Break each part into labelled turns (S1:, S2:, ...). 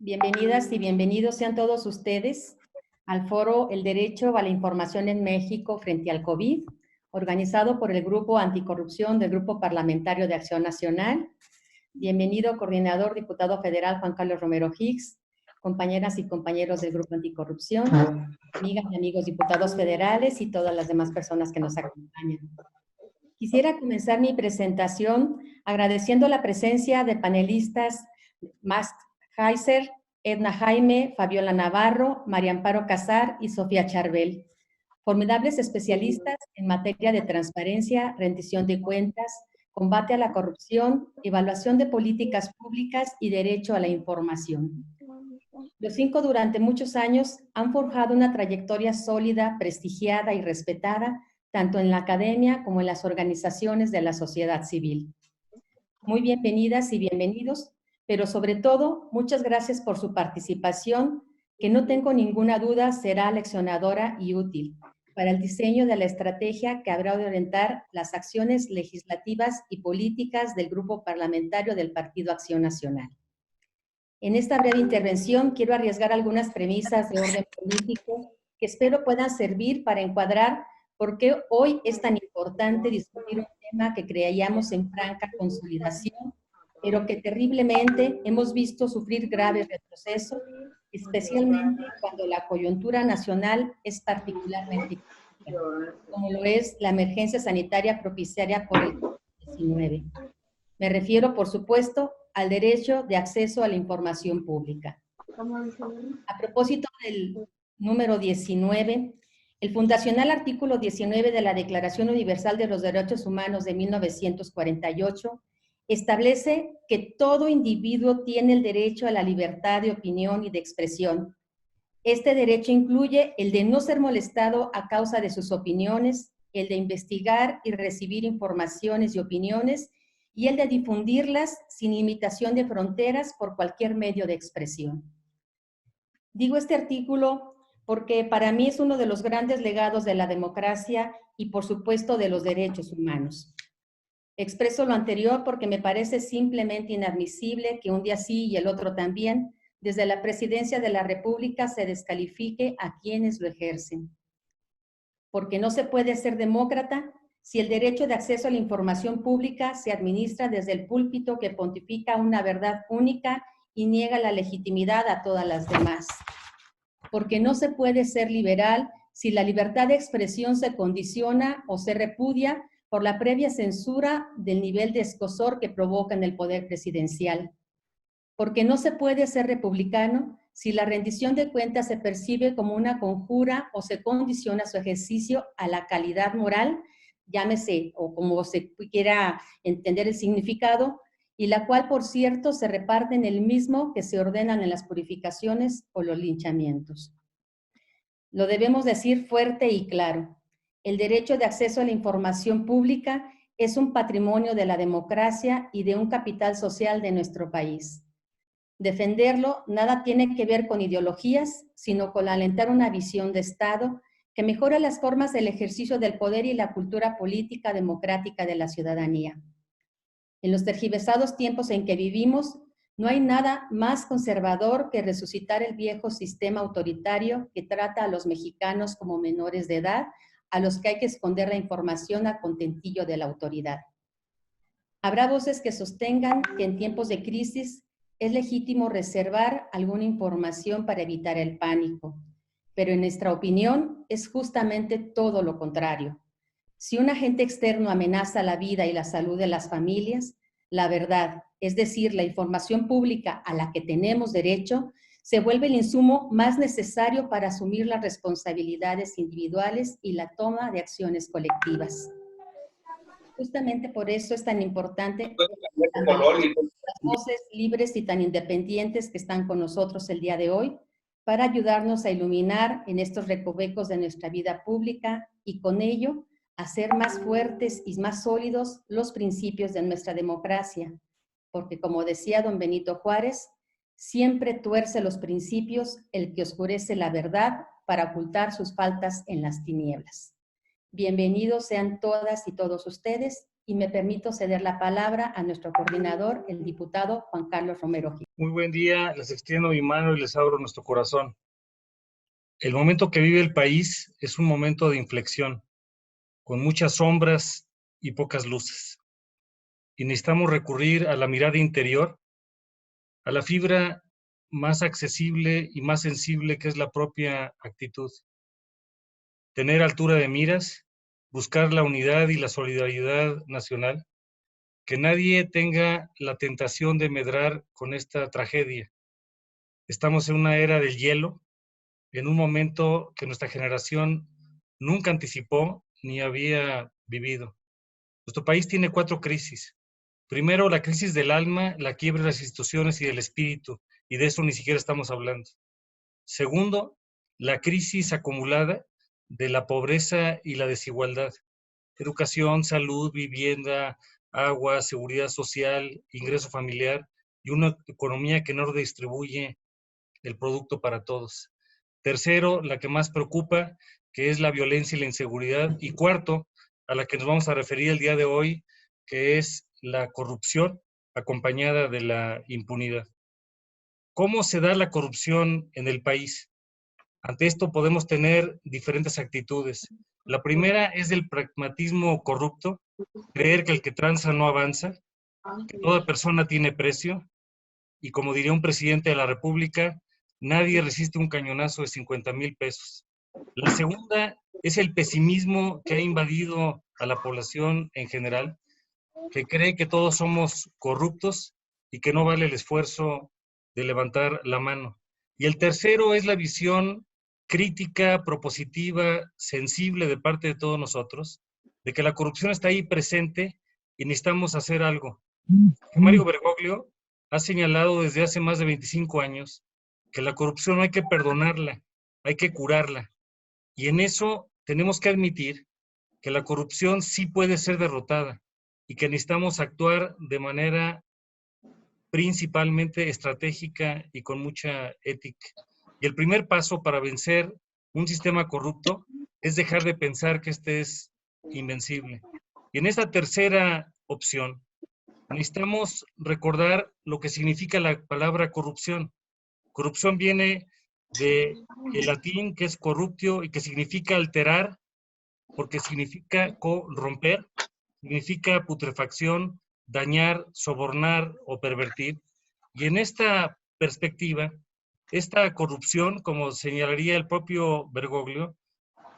S1: Bienvenidas y bienvenidos sean todos ustedes al foro El Derecho a la Información en México frente al COVID, organizado por el Grupo Anticorrupción del Grupo Parlamentario de Acción Nacional. Bienvenido, coordinador, diputado federal Juan Carlos Romero Hicks, compañeras y compañeros del Grupo Anticorrupción, amigas y amigos diputados federales y todas las demás personas que nos acompañan. Quisiera comenzar mi presentación agradeciendo la presencia de panelistas Max Heiser, Edna Jaime, Fabiola Navarro, María Amparo Casar y Sofía Charbel, formidables especialistas en materia de transparencia, rendición de cuentas, combate a la corrupción, evaluación de políticas públicas y derecho a la información. Los 5 durante muchos años han forjado una trayectoria sólida, prestigiada y respetada, tanto en la academia como en las organizaciones de la sociedad civil. Muy bienvenidas y bienvenidos, pero sobre todo, muchas gracias por su participación, que no tengo ninguna duda será leccionadora y útil para el diseño de la estrategia que habrá de orientar las acciones legislativas y políticas del Grupo Parlamentario del Partido Acción Nacional. En esta breve intervención quiero arriesgar algunas premisas de orden político que espero puedan servir para encuadrar por qué hoy es tan importante discutir un tema que creíamos en franca consolidación, pero que terriblemente hemos visto sufrir graves retrocesos, especialmente cuando la coyuntura nacional es particularmente crítica, como lo es la emergencia sanitaria propiciada por el COVID-19. Me refiero, por supuesto, al derecho de acceso a la información pública. A propósito del número 19, el fundacional artículo 19 de la Declaración Universal de los Derechos Humanos de 1948 establece que todo individuo tiene el derecho a la libertad de opinión y de expresión. Este derecho incluye el de no ser molestado a causa de sus opiniones, el de investigar y recibir informaciones y opiniones, y el de difundirlas sin limitación de fronteras por cualquier medio de expresión. Digo este artículo porque para mí es uno de los grandes legados de la democracia y, por supuesto, de los derechos humanos. Expreso lo anterior porque me parece simplemente inadmisible que un día sí y el otro también, desde la Presidencia de la República, se descalifique a quienes lo ejercen. Porque no se puede ser demócrata si el derecho de acceso a la información pública se administra desde el púlpito que pontifica una verdad única y niega la legitimidad a todas las demás. Porque no se puede ser liberal si la libertad de expresión se condiciona o se repudia por la previa censura del nivel de escozor que provoca en el poder presidencial. Porque no se puede ser republicano si la rendición de cuentas se percibe como una conjura o se condiciona su ejercicio a la calidad moral, llámese o como se quiera entender el significado, y la cual, por cierto, se reparte en el mismo que se ordenan en las purificaciones o los linchamientos. Lo debemos decir fuerte y claro. El derecho de acceso a la información pública es un patrimonio de la democracia y de un capital social de nuestro país. Defenderlo nada tiene que ver con ideologías, sino con alentar una visión de Estado que mejore las formas del ejercicio del poder y la cultura política democrática de la ciudadanía. En los tergiversados tiempos en que vivimos, no hay nada más conservador que resucitar el viejo sistema autoritario que trata a los mexicanos como menores de edad, a los que hay que esconder la información a contentillo de la autoridad. Habrá voces que sostengan que en tiempos de crisis es legítimo reservar alguna información para evitar el pánico, pero en nuestra opinión es justamente todo lo contrario. Si un agente externo amenaza la vida y la salud de las familias, la verdad, es decir, la información pública a la que tenemos derecho, se vuelve el insumo más necesario para asumir las responsabilidades individuales y la toma de acciones colectivas. Justamente por eso es tan importante las voces libres y tan independientes que están con nosotros el día de hoy para ayudarnos a iluminar en estos recovecos de nuestra vida pública y con ello hacer más fuertes y más sólidos los principios de nuestra democracia, porque como decía don Benito Juárez, siempre tuerce los principios el que oscurece la verdad para ocultar sus faltas en las tinieblas. Bienvenidos sean todas y todos ustedes y me permito ceder la palabra a nuestro coordinador, el diputado Juan Carlos Romero Gil.
S2: Muy buen día, les extiendo mi mano y les abro nuestro corazón. El momento que vive el país es un momento de inflexión, con muchas sombras y pocas luces. Y necesitamos recurrir a la mirada interior, a la fibra más accesible y más sensible que es la propia actitud. Tener altura de miras, buscar la unidad y la solidaridad nacional, que nadie tenga la tentación de medrar con esta tragedia. Estamos en una era del hielo, en un momento que nuestra generación nunca anticipó ni había vivido. Nuestro país tiene 4 crisis. Primero, la crisis del alma, la quiebra de las instituciones y del espíritu, y de eso ni siquiera estamos hablando. Segundo, la crisis acumulada de la pobreza y la desigualdad. Educación, salud, vivienda, agua, seguridad social, ingreso familiar y una economía que no redistribuye el producto para todos. Tercero, la que más preocupa, que es la violencia y la inseguridad. Y cuarto, a la que nos vamos a referir el día de hoy, que es la corrupción acompañada de la impunidad. ¿Cómo se da la corrupción en el país? Ante esto podemos tener diferentes actitudes. La primera es el pragmatismo corrupto, creer que el que tranza no avanza, que toda persona tiene precio, y como diría un presidente de la República, nadie resiste un cañonazo de 50,000 pesos. La segunda es el pesimismo que ha invadido a la población en general, que cree que todos somos corruptos y que no vale el esfuerzo de levantar la mano. Y el tercero es la visión crítica, propositiva, sensible de parte de todos nosotros, de que la corrupción está ahí presente y necesitamos hacer algo. Mario Bergoglio ha señalado desde hace más de 25 años que la corrupción no hay que perdonarla, hay que curarla. Y en eso tenemos que admitir que la corrupción sí puede ser derrotada y que necesitamos actuar de manera principalmente estratégica y con mucha ética. Y el primer paso para vencer un sistema corrupto es dejar de pensar que este es invencible. Y en esta tercera opción, necesitamos recordar lo que significa la palabra corrupción. Corrupción viene del latín que es corruptio y que significa alterar, porque significa romper, significa putrefacción, dañar, sobornar o pervertir. Y en esta perspectiva, esta corrupción, como señalaría el propio Bergoglio,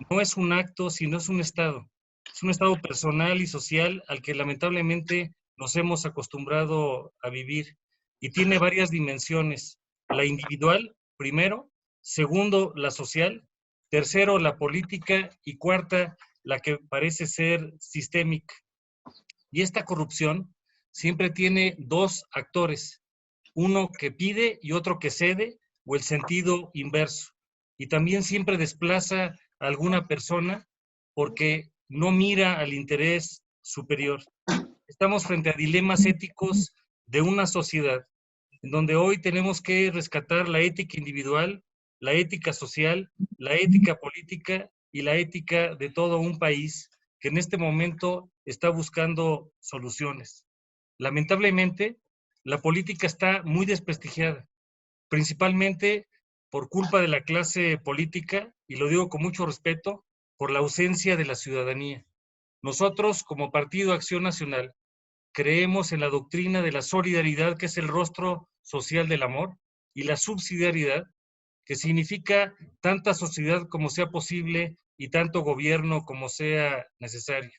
S2: no es un acto, sino es un estado. Es un estado personal y social al que lamentablemente nos hemos acostumbrado a vivir y tiene varias dimensiones. La individual, primero; segundo, la social; tercero, la política; y cuarta, la que parece ser sistémica. Y esta corrupción siempre tiene 2 actores, uno que pide y otro que cede, o el sentido inverso. Y también siempre desplaza a alguna persona porque no mira al interés superior. Estamos frente a dilemas éticos de una sociedad en donde hoy tenemos que rescatar la ética individual, la ética social, la ética política y la ética de todo un país que en este momento está buscando soluciones. Lamentablemente, la política está muy desprestigiada, principalmente por culpa de la clase política, y lo digo con mucho respeto, por la ausencia de la ciudadanía. Nosotros, como Partido Acción Nacional, creemos en la doctrina de la solidaridad, que es el rostro social del amor, y la subsidiariedad, que significa tanta sociedad como sea posible y tanto gobierno como sea necesario.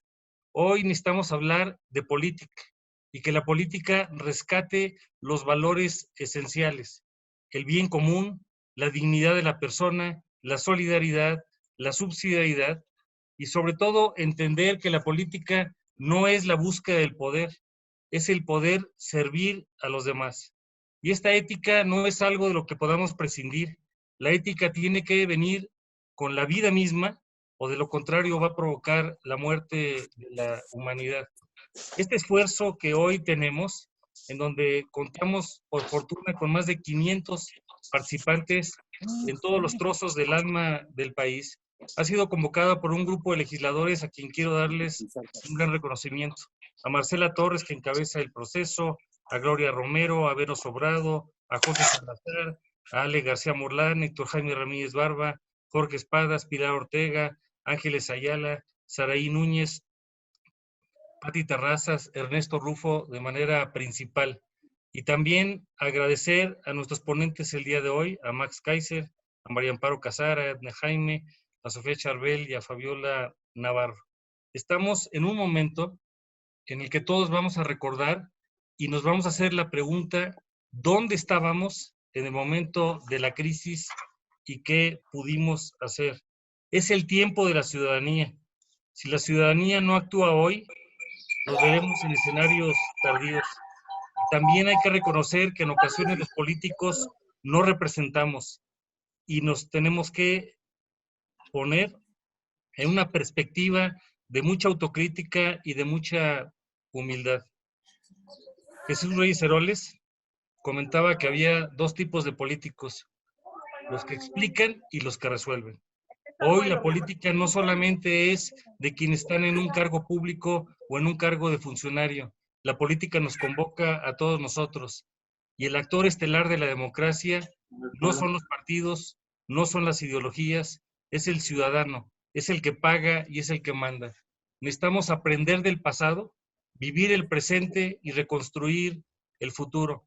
S2: Hoy necesitamos hablar de política y que la política rescate los valores esenciales: el bien común, la dignidad de la persona, la solidaridad, la subsidiariedad, y sobre todo entender que la política no es la búsqueda del poder, es el poder servir a los demás. Y esta ética no es algo de lo que podamos prescindir. La ética tiene que venir con la vida misma, o de lo contrario va a provocar la muerte de la humanidad. Este esfuerzo que hoy tenemos, en donde contamos por fortuna con más de 500 participantes en todos los trozos del alma del país, ha sido convocada por un grupo de legisladores a quien quiero darles un gran reconocimiento. a Marcela Torres, que encabeza el proceso, a Gloria Romero, a Vero Sobrado, a Jorge Salazar, a Ale García Morlán, Héctor Jaime Ramírez Barba, Jorge Espadas, Pilar Ortega, Ángeles Ayala, Saraí Núñez, Pati Terrazas, Ernesto Rufo de manera principal. Y también agradecer a nuestros ponentes el día de hoy, a Max Kaiser, a María Amparo Casara, a Edna Jaime, a Sofía Charbel y a Fabiola Navarro. Estamos en un momento en el que todos vamos a recordar y nos vamos a hacer la pregunta, ¿dónde estábamos en el momento de la crisis y qué pudimos hacer? Es el tiempo de la ciudadanía. Si la ciudadanía no actúa hoy, nos veremos en escenarios tardíos. También hay que reconocer que en ocasiones los políticos no representamos y nos tenemos que poner en una perspectiva de mucha autocrítica y de mucha humildad. Jesús Reyes Heroles comentaba que había dos tipos de políticos, los que explican y los que resuelven. Hoy la política no solamente es de quienes están en un cargo público o en un cargo de funcionario. La política nos convoca a todos nosotros. Y el actor estelar de la democracia no son los partidos, no son las ideologías, es el ciudadano, es el que paga y es el que manda. Necesitamos aprender del pasado, vivir el presente y reconstruir el futuro.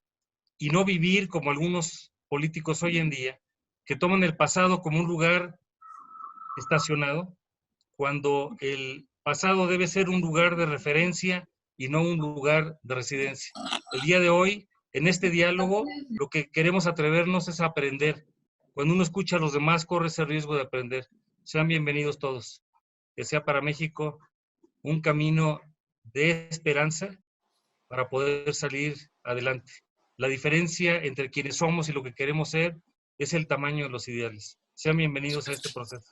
S2: Y no vivir como algunos políticos hoy en día, que toman el pasado como un lugar estacionado, cuando el pasado debe ser un lugar de referencia y no un lugar de residencia. El día de hoy, en este diálogo, lo que queremos atrevernos es a aprender. Cuando uno escucha a los demás, corre ese riesgo de aprender. Sean bienvenidos todos. Que sea para México un camino de esperanza para poder salir adelante. La diferencia entre quienes somos y lo que queremos ser es el tamaño de los ideales. Sean bienvenidos a este proceso.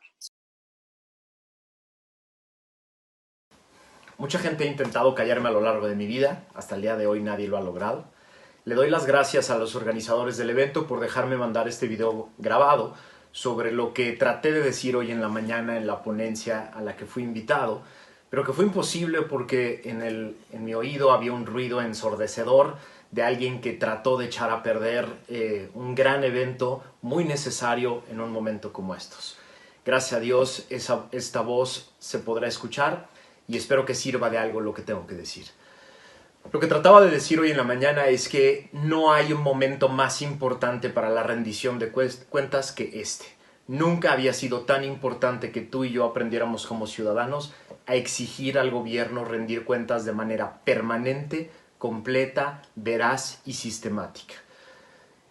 S3: Mucha gente ha intentado callarme a lo largo de mi vida, hasta el día de hoy nadie lo ha logrado. Le doy las gracias a los organizadores del evento por dejarme mandar este video grabado sobre lo que traté de decir hoy en la mañana en la ponencia a la que fui invitado, pero que fue imposible porque en mi oído había un ruido ensordecedor de alguien que trató de echar a perder un gran evento muy necesario en un momento como estos. Gracias a Dios esta voz se podrá escuchar y espero que sirva de algo lo que tengo que decir. Lo que trataba de decir hoy en la mañana es que no hay un momento más importante para la rendición de cuentas que este. Nunca había sido tan importante que tú y yo aprendiéramos como ciudadanos a exigir al gobierno rendir cuentas de manera permanente, completa, veraz y sistemática.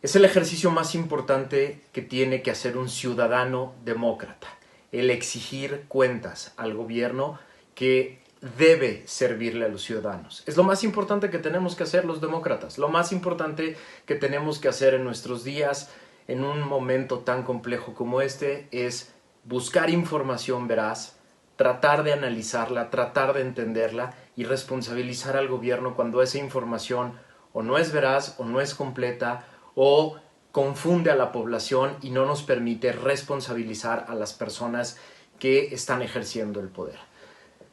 S3: Es el ejercicio más importante que tiene que hacer un ciudadano demócrata, el exigir cuentas al gobierno que debe servirle a los ciudadanos. Es lo más importante que tenemos que hacer los demócratas, lo más importante que tenemos que hacer en nuestros días, en un momento tan complejo como este, es buscar información veraz, tratar de analizarla, tratar de entenderla y responsabilizar al gobierno cuando esa información o no es veraz o no es completa o confunde a la población y no nos permite responsabilizar a las personas que están ejerciendo el poder.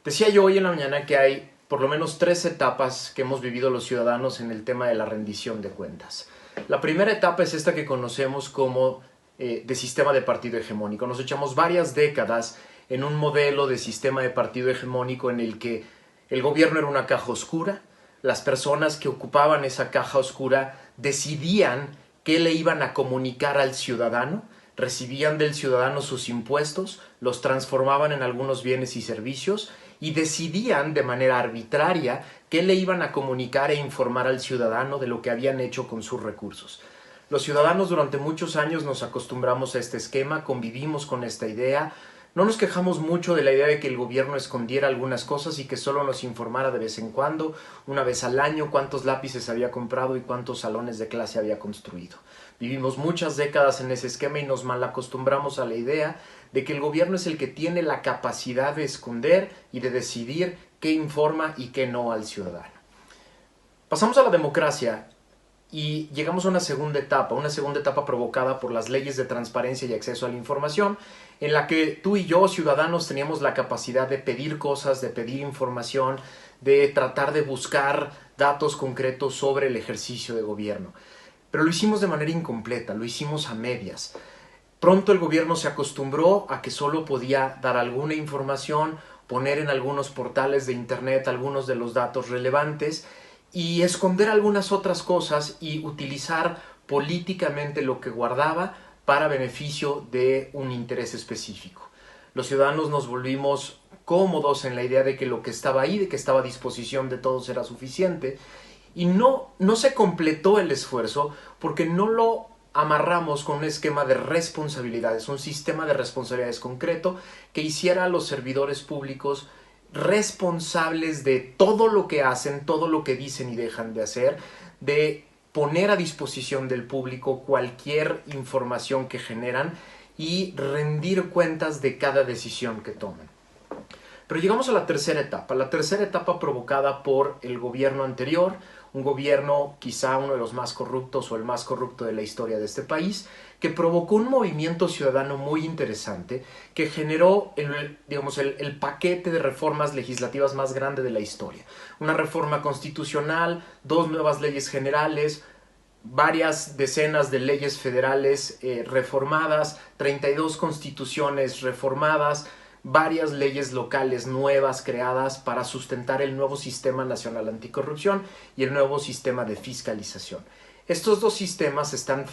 S3: Decía yo hoy en la mañana que hay por lo menos 3 etapas que hemos vivido los ciudadanos en el tema de la rendición de cuentas. La primera etapa es esta que conocemos como de sistema de partido hegemónico. Nos echamos varias décadas en un modelo de sistema de partido hegemónico en el que el gobierno era una caja oscura, las personas que ocupaban esa caja oscura decidían qué le iban a comunicar al ciudadano, recibían del ciudadano sus impuestos, los transformaban en algunos bienes y servicios y decidían de manera arbitraria qué le iban a comunicar e informar al ciudadano de lo que habían hecho con sus recursos. Los ciudadanos durante muchos años nos acostumbramos a este esquema, convivimos con esta idea, no nos quejamos mucho de la idea de que el gobierno escondiera algunas cosas y que solo nos informara de vez en cuando, una vez al año, cuántos lápices había comprado y cuántos salones de clase había construido. Vivimos muchas décadas en ese esquema y nos malacostumbramos a la idea de que el gobierno es el que tiene la capacidad de esconder y de decidir qué informa y qué no al ciudadano. Pasamos a la democracia y llegamos a una segunda etapa provocada por las leyes de transparencia y acceso a la información, en la que tú y yo, ciudadanos, teníamos la capacidad de pedir cosas, de pedir información, de tratar de buscar datos concretos sobre el ejercicio de gobierno. Pero lo hicimos de manera incompleta, lo hicimos a medias. Pronto el gobierno se acostumbró a que solo podía dar alguna información, poner en algunos portales de internet algunos de los datos relevantes y esconder algunas otras cosas y utilizar políticamente lo que guardaba para beneficio de un interés específico. Los ciudadanos nos volvimos cómodos en la idea de que lo que estaba ahí, de que estaba a disposición de todos era suficiente, y no se completó el esfuerzo porque no lo amarramos con un esquema de responsabilidades, un sistema de responsabilidades concreto que hiciera a los servidores públicos responsables de todo lo que hacen, todo lo que dicen y dejan de hacer, de poner a disposición del público cualquier información que generan y rendir cuentas de cada decisión que toman. Pero llegamos a la tercera etapa provocada por el gobierno anterior, un gobierno quizá uno de los más corruptos o el más corrupto de la historia de este país, que provocó un movimiento ciudadano muy interesante que generó el paquete de reformas legislativas más grande de la historia. Una reforma constitucional, 2 nuevas leyes generales, varias decenas de leyes federales reformadas, 32 constituciones reformadas, varias leyes locales nuevas creadas para sustentar el nuevo Sistema Nacional Anticorrupción y el nuevo sistema de fiscalización. Estos dos sistemas están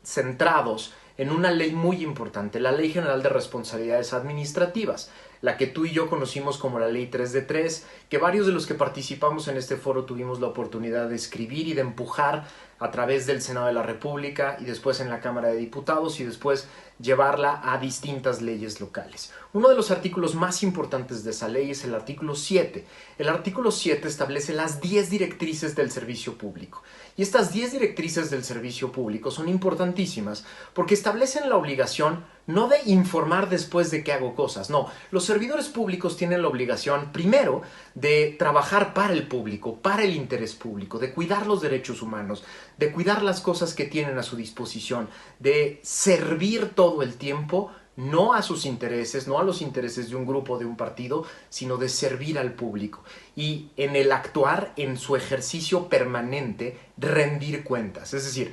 S3: centrados en una ley muy importante, la Ley General de Responsabilidades Administrativas, la que tú y yo conocimos como la Ley 3 de 3, que varios de los que participamos en este foro tuvimos la oportunidad de escribir y de empujar a través del Senado de la República y después en la Cámara de Diputados y después llevarla a distintas leyes locales. Uno de los artículos más importantes de esa ley es el artículo 7. El artículo 7 establece las 10 directrices del servicio público. Y estas 10 directrices del servicio público son importantísimas porque establecen la obligación no de informar después de que hago cosas, no. Los servidores públicos tienen la obligación, primero, de trabajar para el público, para el interés público, de cuidar los derechos humanos, de cuidar las cosas que tienen a su disposición, de servir todo el tiempo, no a sus intereses, no a los intereses de un grupo, de un partido, sino de servir al público. Y en el actuar, en su ejercicio permanente, rendir cuentas. Es decir,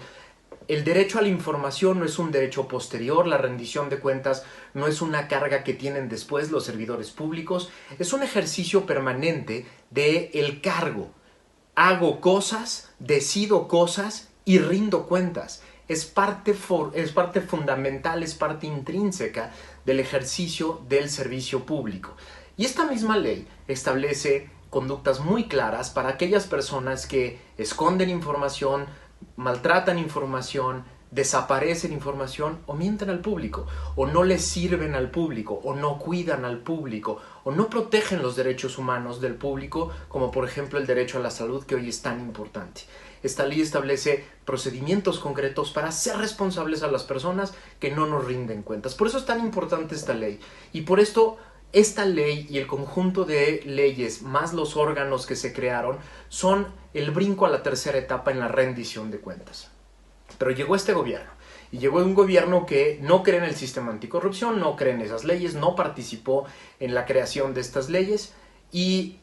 S3: el derecho a la información no es un derecho posterior, la rendición de cuentas no es una carga que tienen después los servidores públicos, es un ejercicio permanente del cargo. Hago cosas, decido cosas y rindo cuentas. Es parte fundamental, es parte intrínseca del ejercicio del servicio público. Y esta misma ley establece conductas muy claras para aquellas personas que esconden información, maltratan información, desaparecen información o mienten al público, o no les sirven al público, o no cuidan al público, o no protegen los derechos humanos del público, como por ejemplo el derecho a la salud, que hoy es tan importante. Esta ley establece procedimientos concretos para ser responsables a las personas que no nos rinden cuentas. Por eso es tan importante esta ley. Y por esto esta ley y el conjunto de leyes, más los órganos que se crearon, son el brinco a la tercera etapa en la rendición de cuentas. Pero llegó este gobierno. Y llegó un gobierno que no cree en el sistema anticorrupción, no cree en esas leyes, no participó en la creación de estas leyes y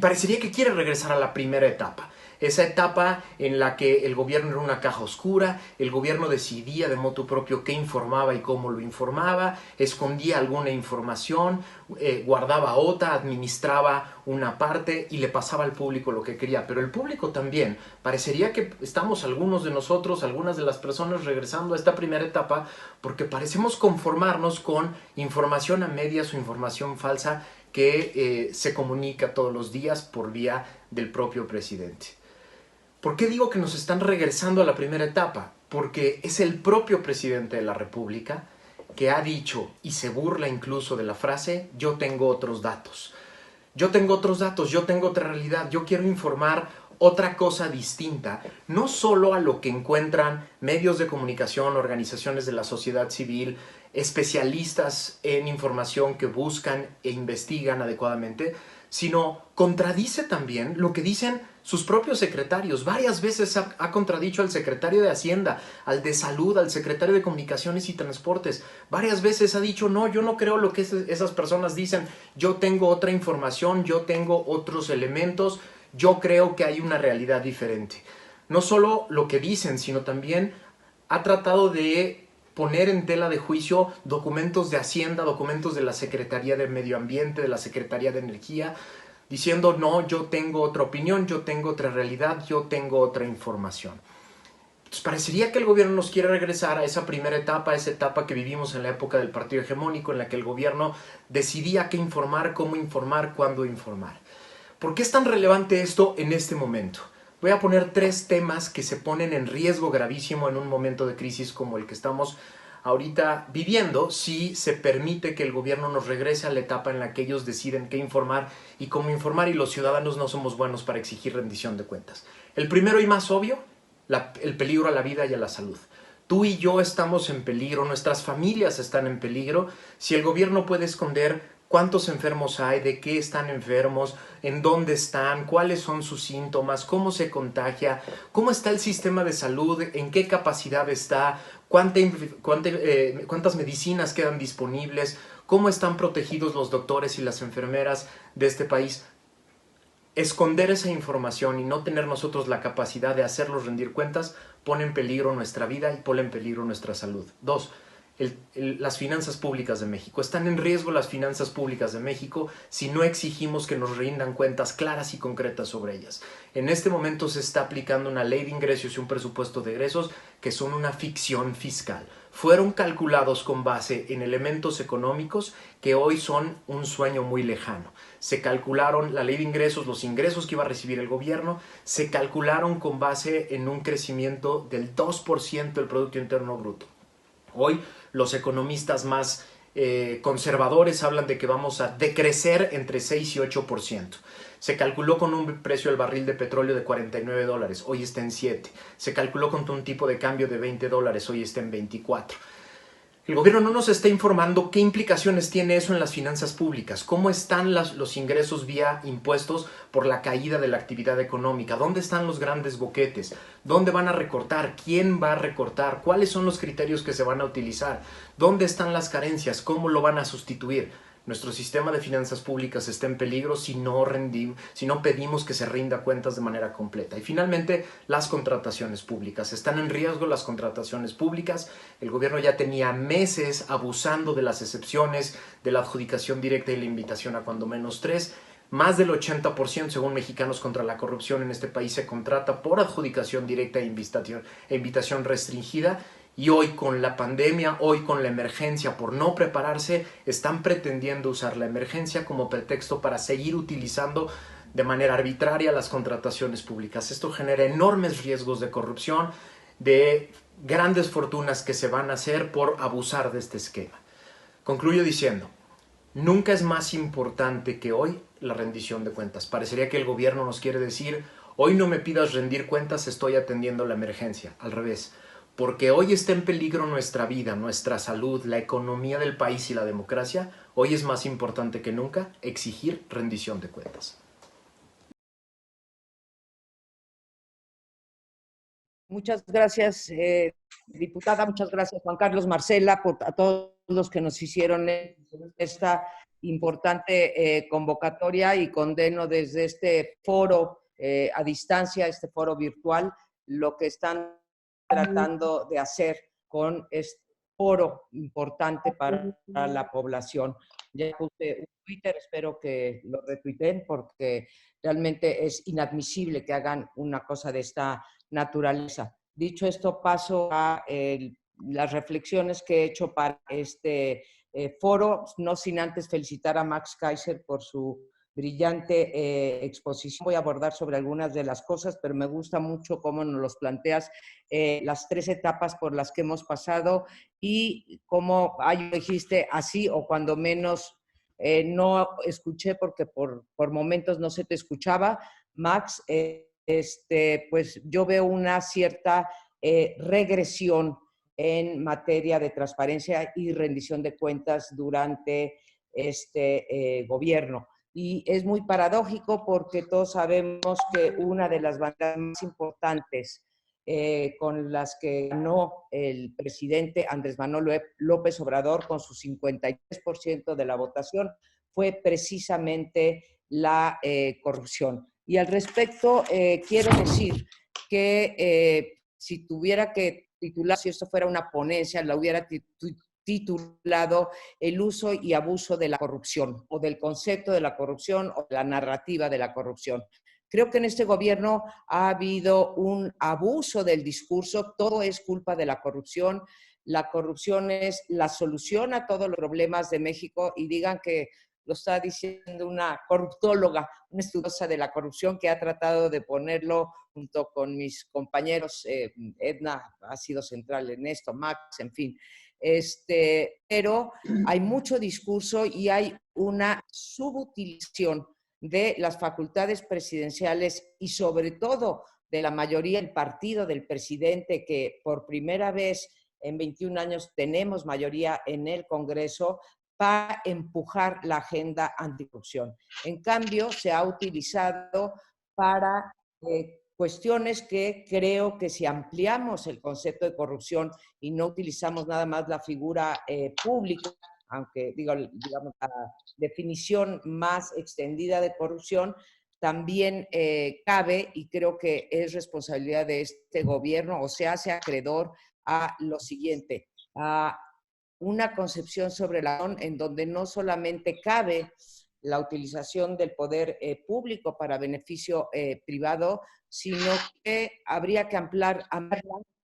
S3: parecería que quiere regresar a la primera etapa. Esa etapa en la que el gobierno era una caja oscura, el gobierno decidía de motu propio qué informaba y cómo lo informaba, escondía alguna información, guardaba otra, administraba una parte y le pasaba al público lo que quería. Pero el público también, parecería que estamos algunos de nosotros, algunas de las personas regresando a esta primera etapa porque parecemos conformarnos con información a medias o información falsa que se comunica todos los días por vía del propio presidente. ¿Por qué digo que nos están regresando a la primera etapa? Porque es el propio presidente de la República que ha dicho y se burla incluso de la frase "yo tengo otros datos". Yo tengo otros datos, yo tengo otra realidad, yo quiero informar otra cosa distinta, no solo a lo que encuentran medios de comunicación, organizaciones de la sociedad civil, especialistas en información que buscan e investigan adecuadamente, sino contradice también lo que dicen sus propios secretarios. Varias veces ha contradicho al secretario de Hacienda, al de Salud, al secretario de Comunicaciones y Transportes. Varias veces ha dicho, no, yo no creo lo que esas personas dicen, yo tengo otra información, yo tengo otros elementos, yo creo que hay una realidad diferente. No solo lo que dicen, sino también ha tratado de poner en tela de juicio documentos de Hacienda, documentos de la Secretaría de Medio Ambiente, de la Secretaría de Energía, diciendo, no, yo tengo otra opinión, yo tengo otra realidad, yo tengo otra información. Entonces parecería que el gobierno nos quiere regresar a esa primera etapa, a esa etapa que vivimos en la época del partido hegemónico, en la que el gobierno decidía qué informar, cómo informar, cuándo informar. ¿Por qué es tan relevante esto en este momento? Voy a poner 3 temas que se ponen en riesgo gravísimo en un momento de crisis como el que estamos ahorita viviendo, si se permite que el gobierno nos regrese a la etapa en la que ellos deciden qué informar y cómo informar, y los ciudadanos no somos buenos para exigir rendición de cuentas. El primero y más obvio, el peligro a la vida y a la salud. Tú y yo estamos en peligro, nuestras familias están en peligro. Si el gobierno puede esconder cuántos enfermos hay, de qué están enfermos, en dónde están, cuáles son sus síntomas, cómo se contagia, cómo está el sistema de salud, en qué capacidad está, cuántas medicinas quedan disponibles, cómo están protegidos los doctores y las enfermeras de este país. Esconder esa información y no tener nosotros la capacidad de hacerlos rendir cuentas pone en peligro nuestra vida y pone en peligro nuestra salud. 2. Las finanzas públicas de México. Están en riesgo las finanzas públicas de México si no exigimos que nos rindan cuentas claras y concretas sobre ellas. En este momento se está aplicando una ley de ingresos y un presupuesto de egresos que son una ficción fiscal. Fueron calculados con base en elementos económicos que hoy son un sueño muy lejano. Se calcularon la ley de ingresos, los ingresos que iba a recibir el gobierno, se calcularon con base en un crecimiento del 2% del Producto Interno Bruto. Hoy los economistas más conservadores hablan de que vamos a decrecer entre 6 y 8%. Se calculó con un precio del barril de petróleo de $49, hoy está en 7. Se calculó con un tipo de cambio de $20, hoy está en 24. El gobierno no nos está informando qué implicaciones tiene eso en las finanzas públicas, cómo están los ingresos vía impuestos por la caída de la actividad económica, dónde están los grandes boquetes, dónde van a recortar, quién va a recortar, cuáles son los criterios que se van a utilizar, dónde están las carencias, cómo lo van a sustituir. Nuestro sistema de finanzas públicas está en peligro si no pedimos que se rinda cuentas de manera completa. Y finalmente, las contrataciones públicas. Están en riesgo las contrataciones públicas. El gobierno ya tenía meses abusando de las excepciones, de la adjudicación directa y la invitación a cuando menos 3. Más del 80%, según Mexicanos contra la Corrupción, en este país se contrata por adjudicación directa e invitación restringida. Y hoy con la pandemia, hoy con la emergencia, por no prepararse, están pretendiendo usar la emergencia como pretexto para seguir utilizando de manera arbitraria las contrataciones públicas. Esto genera enormes riesgos de corrupción, de grandes fortunas que se van a hacer por abusar de este esquema. Concluyo diciendo, nunca es más importante que hoy la rendición de cuentas. Parecería que el gobierno nos quiere decir, hoy no me pidas rendir cuentas, estoy atendiendo la emergencia. Al revés. Porque hoy está en peligro nuestra vida, nuestra salud, la economía del país y la democracia, hoy es más importante que nunca exigir rendición de cuentas.
S4: Muchas gracias, diputada. Muchas gracias, Juan Carlos, Marcela, a todos los que nos hicieron esta importante convocatoria, y condeno desde este foro a distancia, este foro virtual, lo que están tratando de hacer con este foro importante para la población. Ya puse un Twitter, espero que lo retuiteen, porque realmente es inadmisible que hagan una cosa de esta naturaleza. Dicho esto, paso a las reflexiones que he hecho para este foro, no sin antes felicitar a Max Kaiser por su brillante exposición. Voy a abordar sobre algunas de las cosas, pero me gusta mucho cómo nos los planteas, las 3 etapas por las que hemos pasado y cómo dijiste así, o cuando menos no escuché porque por momentos no se te escuchaba, Max. Pues yo veo una cierta regresión en materia de transparencia y rendición de cuentas durante este gobierno. Y es muy paradójico porque todos sabemos que una de las banderas más importantes con las que ganó el presidente Andrés Manuel López Obrador con su 53% de la votación fue precisamente la corrupción. Y al respecto, quiero decir que si tuviera que titular, si esto fuera una ponencia, la hubiera titulado El uso y abuso de la corrupción, o del concepto de la corrupción, o de la narrativa de la corrupción. Creo que en este gobierno ha habido un abuso del discurso, todo es culpa de la corrupción es la solución a todos los problemas de México, y digan que lo está diciendo una corruptóloga, una estudiosa de la corrupción que ha tratado de ponerlo junto con mis compañeros, Edna ha sido central en esto, Max, en fin. Pero hay mucho discurso y hay una subutilización de las facultades presidenciales y sobre todo de la mayoría del partido del presidente, que por primera vez en 21 años tenemos mayoría en el Congreso, para empujar la agenda anticorrupción. En cambio, se ha utilizado para cuestiones que creo que si ampliamos el concepto de corrupción y no utilizamos nada más la figura pública, aunque digamos la definición más extendida de corrupción, también cabe, y creo que es responsabilidad de este gobierno, o se hace acreedor a lo siguiente, a una concepción sobre la en donde no solamente cabe la utilización del poder público para beneficio privado, sino que habría que ampliarla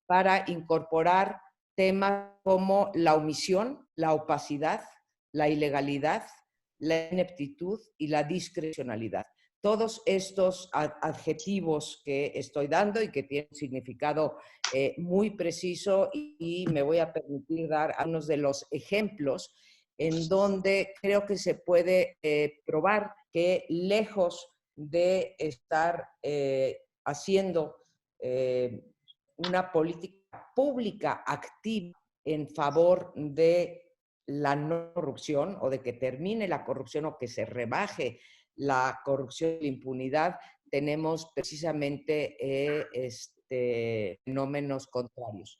S4: para incorporar temas como la omisión, la opacidad, la ilegalidad, la ineptitud y la discrecionalidad. Todos estos adjetivos que estoy dando y que tienen un significado muy preciso, y me voy a permitir dar algunos de los ejemplos en donde creo que se puede probar que lejos de estar haciendo una política pública activa en favor de la no corrupción, o de que termine la corrupción o que se rebaje la corrupción y la impunidad, tenemos precisamente fenómenos contrarios.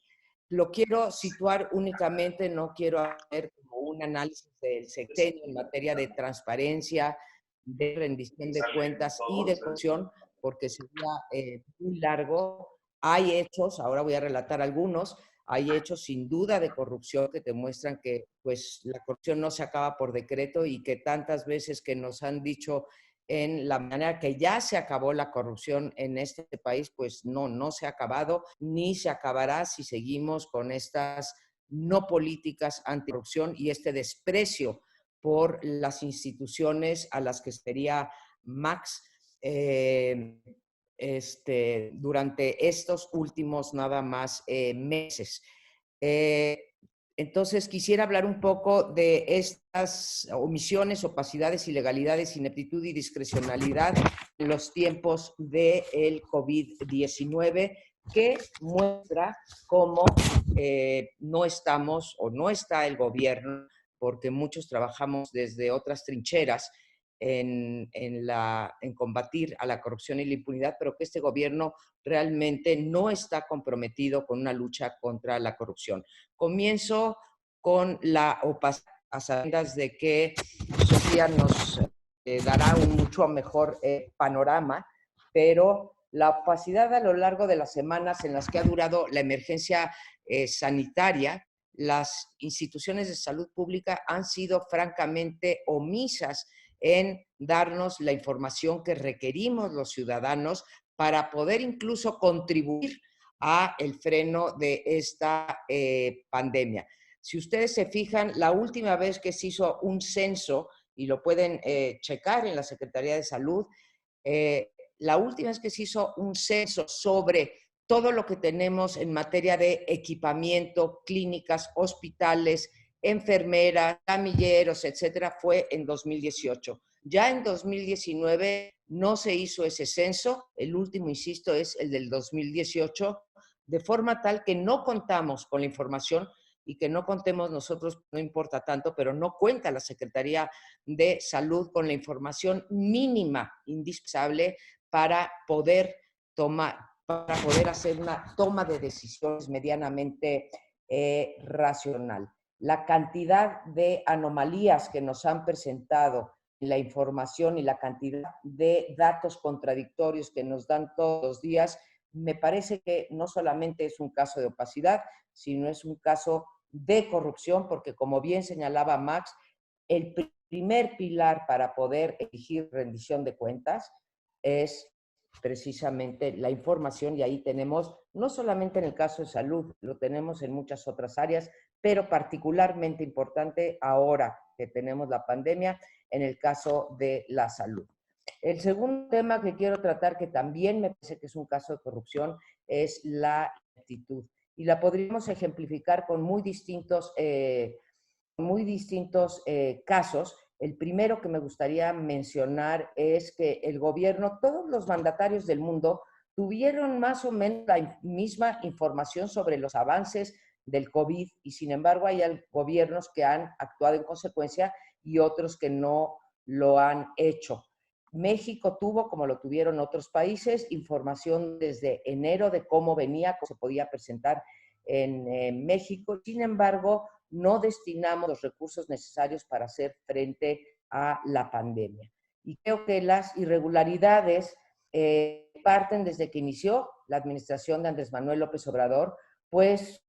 S4: Lo quiero situar únicamente, no quiero hacer como un análisis del sexenio en materia de transparencia, de rendición de cuentas y de corrupción, porque sería muy largo. Hay hechos, ahora voy a relatar algunos, hay hechos sin duda de corrupción que demuestran que pues, la corrupción no se acaba por decreto, y que tantas veces que nos han dicho en la manera que ya se acabó la corrupción en este país, pues no se ha acabado, ni se acabará si seguimos con estas no políticas anticorrupción y este desprecio por las instituciones a las que sería Max durante estos últimos nada más meses. Entonces, quisiera hablar un poco de estas omisiones, opacidades, ilegalidades, ineptitud y discrecionalidad en los tiempos del COVID-19, que muestra cómo no estamos o no está el gobierno, porque muchos trabajamos desde otras trincheras en combatir a la corrupción y la impunidad, pero que este gobierno realmente no está comprometido con una lucha contra la corrupción. Comienzo con la opacidad, a sabiendas de que Sofía nos dará un mucho mejor panorama, pero la opacidad a lo largo de las semanas en las que ha durado la emergencia sanitaria, las instituciones de salud pública han sido francamente omisas en darnos la información que requerimos los ciudadanos para poder incluso contribuir a el freno de esta pandemia. Si ustedes se fijan, la última vez que se hizo un censo, y lo pueden checar en la Secretaría de Salud, la última vez que se hizo un censo sobre todo lo que tenemos en materia de equipamiento, clínicas, hospitales, enfermeras, camilleros, etcétera, fue en 2018. Ya en 2019 no se hizo ese censo, el último, insisto, es el del 2018, de forma tal que no contamos con la información y que no contemos nosotros, no importa tanto, pero no cuenta la Secretaría de Salud con la información mínima indispensable para poder hacer una toma de decisiones medianamente racional. La cantidad de anomalías que nos han presentado en la información y la cantidad de datos contradictorios que nos dan todos los días, me parece que no solamente es un caso de opacidad, sino es un caso de corrupción, porque como bien señalaba Max, el primer pilar para poder exigir rendición de cuentas es precisamente la información, y ahí tenemos, no solamente en el caso de salud, lo tenemos en muchas otras áreas, pero particularmente importante ahora que tenemos la pandemia, en el caso de la salud. El segundo tema que quiero tratar, que también me parece que es un caso de corrupción, es la actitud. Y la podríamos ejemplificar con muy distintos casos. El primero que me gustaría mencionar es que el gobierno, todos los mandatarios del mundo, tuvieron más o menos la misma información sobre los avances del COVID y sin embargo hay gobiernos que han actuado en consecuencia y otros que no lo han hecho. México tuvo, como lo tuvieron otros países, información desde enero de cómo venía, cómo se podía presentar en México. Sin embargo, no destinamos los recursos necesarios para hacer frente a la pandemia. Y creo que las irregularidades parten desde que inició la administración de Andrés Manuel López Obrador, pues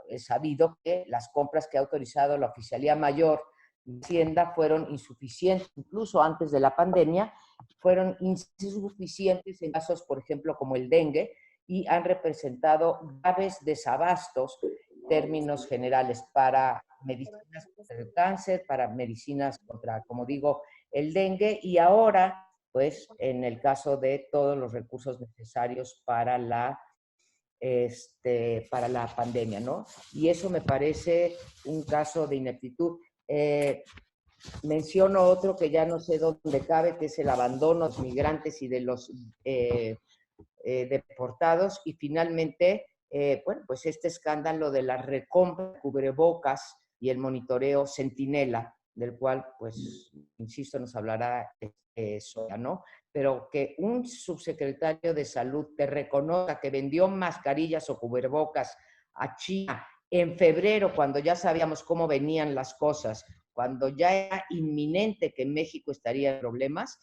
S4: es sabido que las compras que ha autorizado la Oficialía Mayor de Hacienda fueron insuficientes, incluso antes de la pandemia, fueron insuficientes en casos, por ejemplo, como el dengue, y han representado graves desabastos en términos generales para medicinas contra el cáncer, para medicinas contra, como digo, el dengue, y ahora, pues, en el caso de todos los recursos necesarios para la pandemia, ¿no? Y eso me parece un caso de ineptitud. Menciono otro que ya no sé dónde cabe, que es el abandono de los migrantes y de los deportados. Y finalmente, bueno, pues este escándalo de la recompra de cubrebocas y el monitoreo Centinela, del cual, pues, insisto, nos hablará Sonia, ¿no? Pero que un subsecretario de Salud te reconozca que vendió mascarillas o cubrebocas a China en febrero, cuando ya sabíamos cómo venían las cosas, cuando ya era inminente que México estaría en problemas,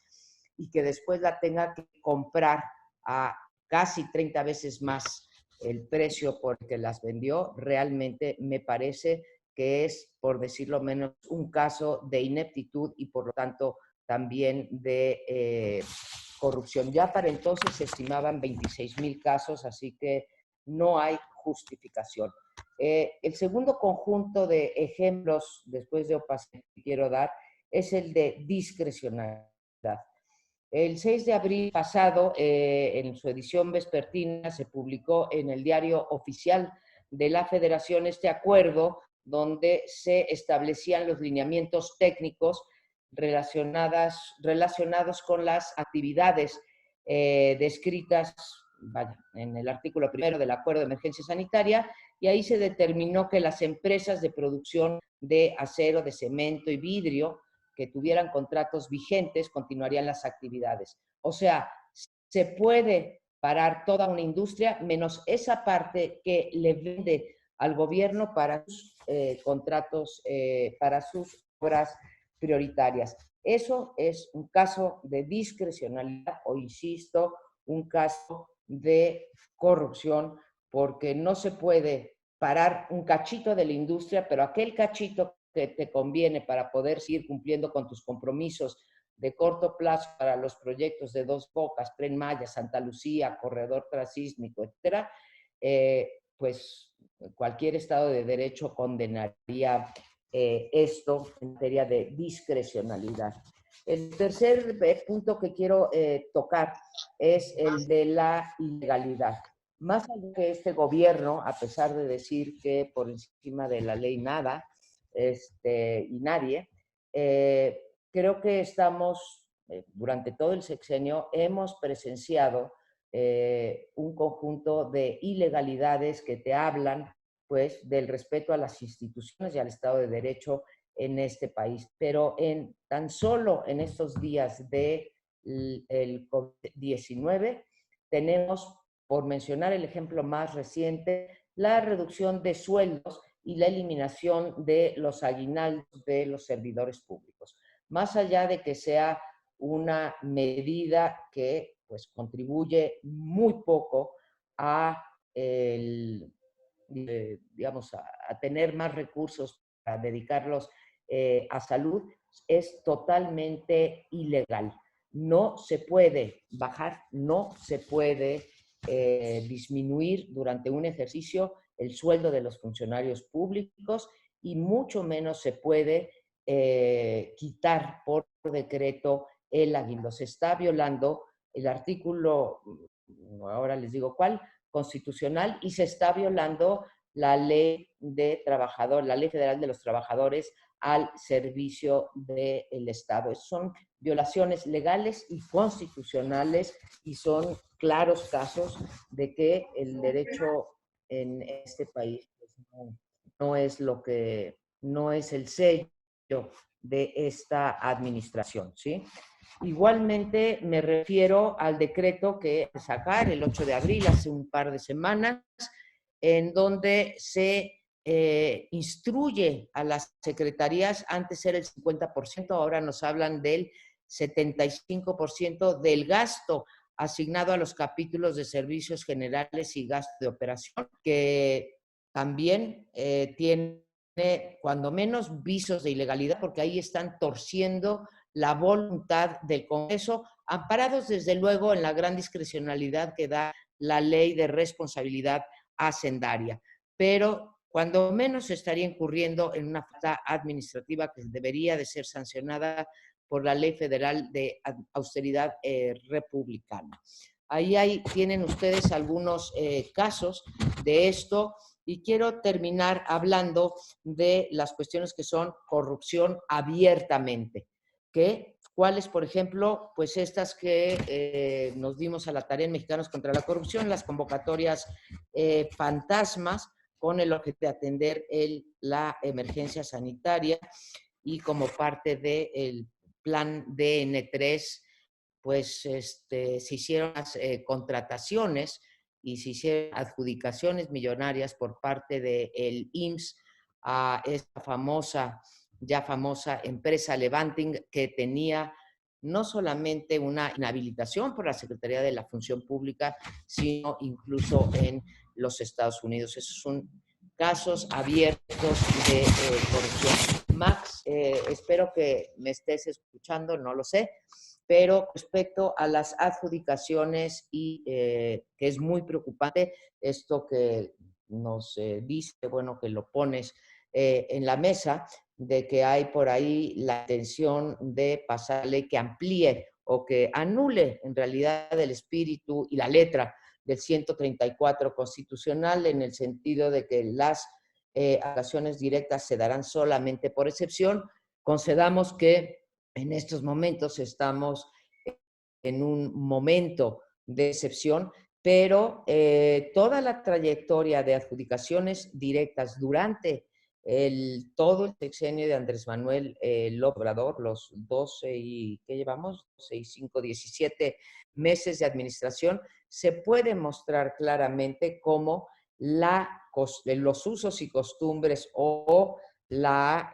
S4: y que después la tenga que comprar a casi 30 veces más el precio por el que las vendió, realmente me parece que es, por decirlo menos, un caso de ineptitud y por lo tanto también de corrupción. Ya para entonces se estimaban 26,000 casos, así que no hay justificación. El segundo conjunto de ejemplos, después de opacidad, que quiero dar, es el de discrecionalidad. El 6 de abril pasado, en su edición vespertina, se publicó en el Diario Oficial de la Federación este acuerdo donde se establecían los lineamientos técnicos relacionados con las actividades descritas en el artículo primero del Acuerdo de Emergencia Sanitaria, y ahí se determinó que las empresas de producción de acero, de cemento y vidrio que tuvieran contratos vigentes continuarían las actividades. O sea, se puede parar toda una industria menos esa parte que le vende al gobierno para sus contratos, para sus obras prioritarias. Eso es un caso de discrecionalidad o, insisto, un caso de corrupción, porque no se puede parar un cachito de la industria, pero aquel cachito que te conviene para poder seguir cumpliendo con tus compromisos de corto plazo para los proyectos de Dos Bocas, Tren Maya, Santa Lucía, corredor transísmico, etcétera, pues cualquier Estado de Derecho condenaría esto en materia de discrecionalidad. El tercer punto que quiero tocar es el de la ilegalidad. Más allá que este gobierno, a pesar de decir que por encima de la ley nada, y nadie, creo que estamos, durante todo el sexenio, hemos presenciado un conjunto de ilegalidades que te hablan pues, del respeto a las instituciones y al Estado de Derecho en este país. Pero tan solo en estos días del COVID-19 tenemos, por mencionar el ejemplo más reciente, la reducción de sueldos y la eliminación de los aguinaldos de los servidores públicos. Más allá de que sea una medida que pues, contribuye muy poco a, digamos, a tener más recursos para dedicarlos a salud, es totalmente ilegal. No se puede bajar, no se puede disminuir durante un ejercicio el sueldo de los funcionarios públicos y mucho menos se puede quitar por decreto el aguinaldo. Se está violando el artículo, ahora les digo cuál, constitucional, y se está violando la ley de trabajador, la ley federal de los trabajadores al servicio del Estado. Esas son violaciones legales y constitucionales y son claros casos de que el derecho en este país pues, no es el sello de esta administración, ¿sí? Igualmente me refiero al decreto que sacar el 8 de abril, hace un par de semanas, en donde se instruye a las secretarías, antes era el 50%, ahora nos hablan del 75% del gasto asignado a los capítulos de servicios generales y gasto de operación, que también tiene cuando menos visos de ilegalidad, porque ahí están torciendo la voluntad del Congreso, amparados desde luego en la gran discrecionalidad que da la ley de responsabilidad hacendaria. Pero cuando menos se estaría incurriendo en una falta administrativa que debería de ser sancionada por la Ley Federal de Austeridad Republicana. Ahí tienen ustedes algunos casos de esto y quiero terminar hablando de las cuestiones que son corrupción abiertamente. ¿Cuáles, por ejemplo? Pues estas que nos dimos a la tarea en Mexicanos contra la Corrupción, las convocatorias fantasmas, con el objeto de atender la emergencia sanitaria y como parte del plan DN3, pues se hicieron las contrataciones y se hicieron adjudicaciones millonarias por parte del IMSS a esta ya famosa empresa Levanting, que tenía no solamente una inhabilitación por la Secretaría de la Función Pública, sino incluso en los Estados Unidos. Esos son casos abiertos de corrupción. Max, espero que me estés escuchando, no lo sé, pero respecto a las adjudicaciones y que es muy preocupante esto que nos dice, bueno, que lo pones en la mesa, de que hay por ahí la intención de pasar ley que amplíe o que anule en realidad el espíritu y la letra del 134 constitucional, en el sentido de que las acciones directas se darán solamente por excepción. Concedamos que en estos momentos estamos en un momento de excepción, pero toda la trayectoria de adjudicaciones directas durante todo el sexenio de Andrés Manuel López Obrador, los 12 y, ¿qué llevamos? 12 y 5, 17 meses de administración, se puede mostrar claramente cómo los usos y costumbres o la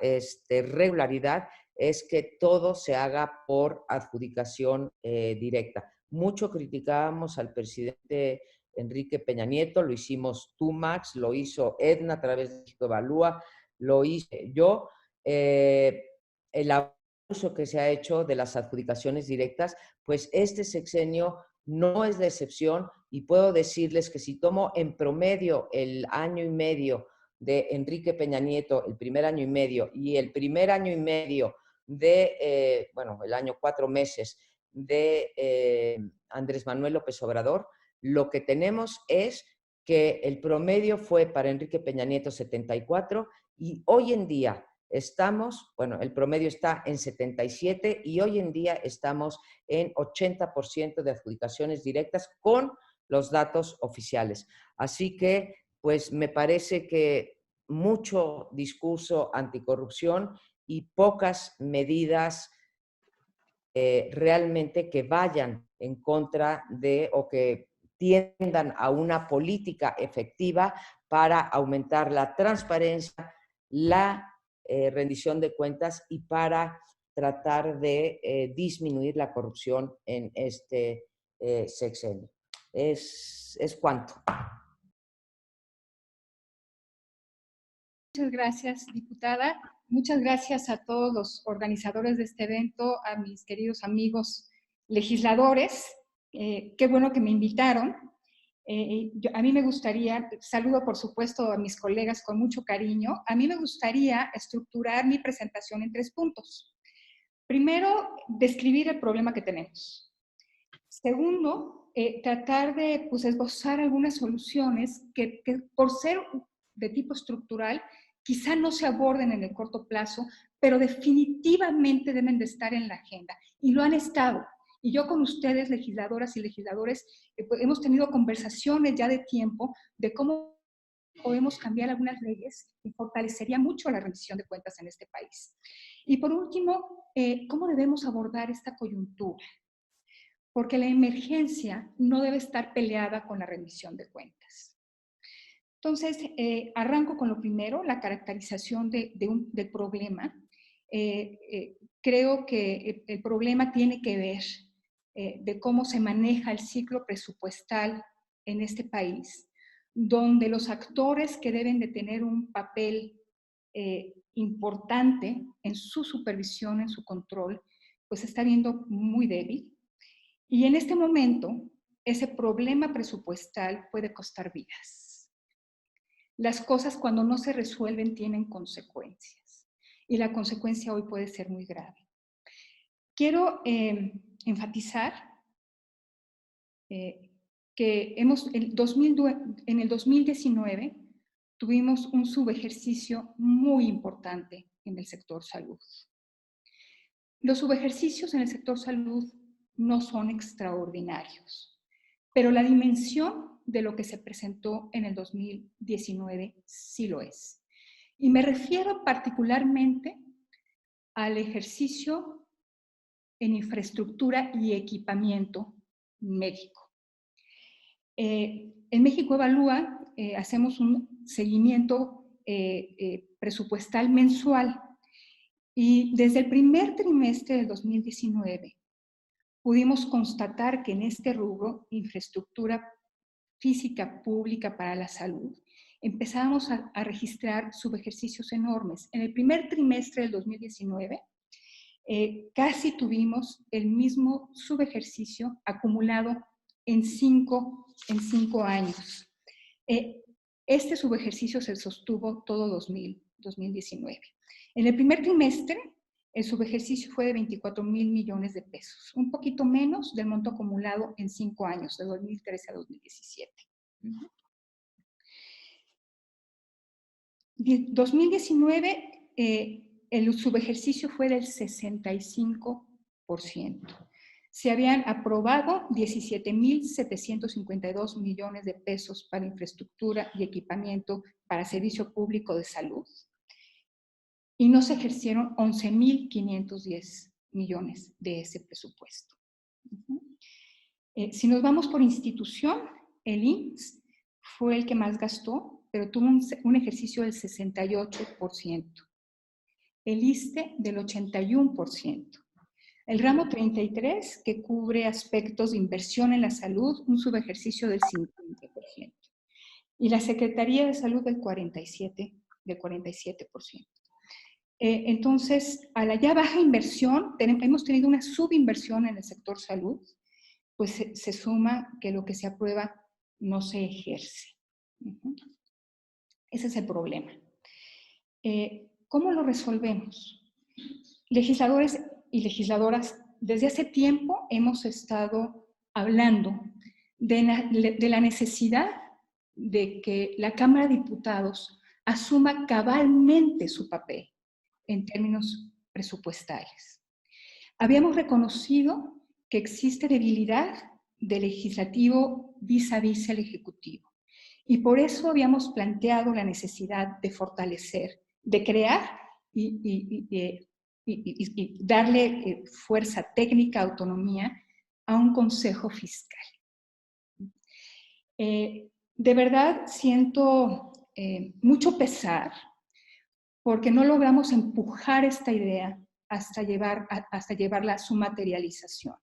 S4: regularidad es que todo se haga por adjudicación directa. Mucho criticábamos al presidente Enrique Peña Nieto, lo hicimos tú, Max, lo hizo Edna a través de México Evalúa, lo hice yo. El abuso que se ha hecho de las adjudicaciones directas, pues este sexenio no es la excepción, y puedo decirles que si tomo en promedio el año y medio de Enrique Peña Nieto, el primer año y medio, y el primer año y medio de, el año 4 meses de Andrés Manuel López Obrador, lo que tenemos es que el promedio fue para Enrique Peña Nieto 74 y hoy en día estamos, el promedio está en 77 y hoy en día estamos en 80% de adjudicaciones directas con los datos oficiales. Así que pues me parece que mucho discurso anticorrupción y pocas medidas realmente que vayan en contra de o que tiendan a una política efectiva para aumentar la transparencia, la rendición de cuentas y para tratar de disminuir la corrupción en este sexenio. Es cuanto.
S5: Muchas gracias, diputada. Muchas gracias a todos los organizadores de este evento, a mis queridos amigos legisladores. Qué bueno que me invitaron. A mí me gustaría, saludo por supuesto a mis colegas con mucho cariño, a mí me gustaría estructurar mi presentación en 3 puntos. Primero, describir el problema que tenemos. Segundo, tratar de pues, esbozar algunas soluciones que por ser de tipo estructural, quizá no se aborden en el corto plazo, pero definitivamente deben de estar en la agenda. Y lo han estado. Y yo con ustedes, legisladoras y legisladores, hemos tenido conversaciones ya de tiempo de cómo podemos cambiar algunas leyes y fortalecería mucho la rendición de cuentas en este país. Y por último, ¿cómo debemos abordar esta coyuntura? Porque la emergencia no debe estar peleada con la rendición de cuentas. Entonces, arranco con lo primero, la caracterización del problema. Creo que el problema tiene que ver de cómo se maneja el ciclo presupuestal en este país, donde los actores que deben de tener un papel importante en su supervisión, en su control, pues se está viendo muy débil. Y en este momento, ese problema presupuestal puede costar vidas. Las cosas cuando no se resuelven tienen consecuencias y la consecuencia hoy puede ser muy grave. Quiero enfatizar que en el 2019 tuvimos un subejercicio muy importante en el sector salud. Los subejercicios en el sector salud no son extraordinarios, pero la dimensión de lo que se presentó en el 2019 sí lo es. Y me refiero particularmente al ejercicio en infraestructura y equipamiento médico. En México Evalúa hacemos un seguimiento presupuestal mensual y desde el primer trimestre del 2019 pudimos constatar que en este rubro, infraestructura física pública para la salud, empezamos a registrar subejercicios enormes. En el primer trimestre del 2019, casi tuvimos el mismo subejercicio acumulado en 5 años. Este subejercicio se sostuvo todo 2019. En el primer trimestre, el subejercicio fue de 24,000 millones de pesos, un poquito menos del monto acumulado en 5 años, de 2013 a 2017. 2019, el subejercicio fue del 65%. Se habían aprobado 17,752 millones de pesos para infraestructura y equipamiento para servicio público de salud. Y no se ejercieron 11,510 millones de ese presupuesto. Si nos vamos por institución, el IMSS fue el que más gastó, pero tuvo un ejercicio del 68%. El ISSSTE del 81%. El ramo 33, que cubre aspectos de inversión en la salud, un subejercicio del 50%. Y la Secretaría de Salud del 47%. Entonces, a la ya baja inversión, hemos tenido una subinversión en el sector salud, pues se suma que lo que se aprueba no se ejerce. Ese es el problema. ¿Cómo lo resolvemos? Legisladores y legisladoras, desde hace tiempo hemos estado hablando de la necesidad de que la Cámara de Diputados asuma cabalmente su papel en términos presupuestales. Habíamos reconocido que existe debilidad del legislativo vis a vis el ejecutivo Y por eso habíamos planteado la necesidad de fortalecer, de crear y darle fuerza técnica, autonomía a un consejo fiscal. De verdad siento mucho pesar porque no logramos empujar esta idea hasta llevarla a su materialización.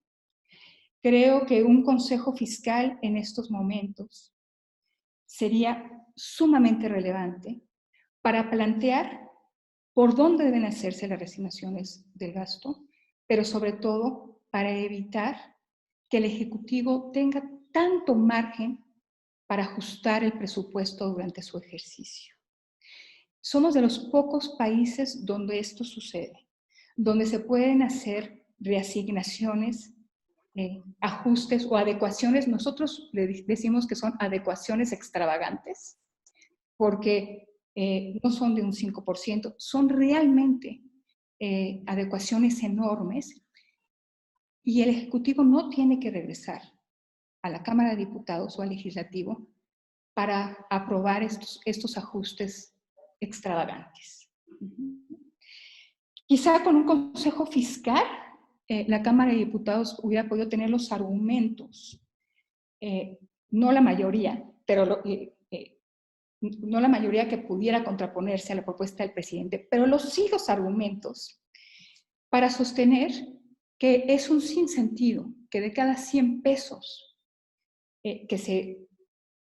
S5: Creo que un consejo fiscal en estos momentos sería sumamente relevante para plantear por dónde deben hacerse las reasignaciones del gasto, pero sobre todo para evitar que el Ejecutivo tenga tanto margen para ajustar el presupuesto durante su ejercicio. Somos de los pocos países donde esto sucede, donde se pueden hacer reasignaciones, ajustes o adecuaciones. Nosotros le decimos que son adecuaciones extravagantes, porque no son de un 5%, son realmente adecuaciones enormes, y el Ejecutivo no tiene que regresar a la Cámara de Diputados o al Legislativo para aprobar estos ajustes extravagantes. Quizá con un consejo fiscal, la Cámara de Diputados hubiera podido tener los argumentos, no la mayoría, pero no la mayoría que pudiera contraponerse a la propuesta del presidente, pero los argumentos para sostener que es un sinsentido que de cada 100 pesos que se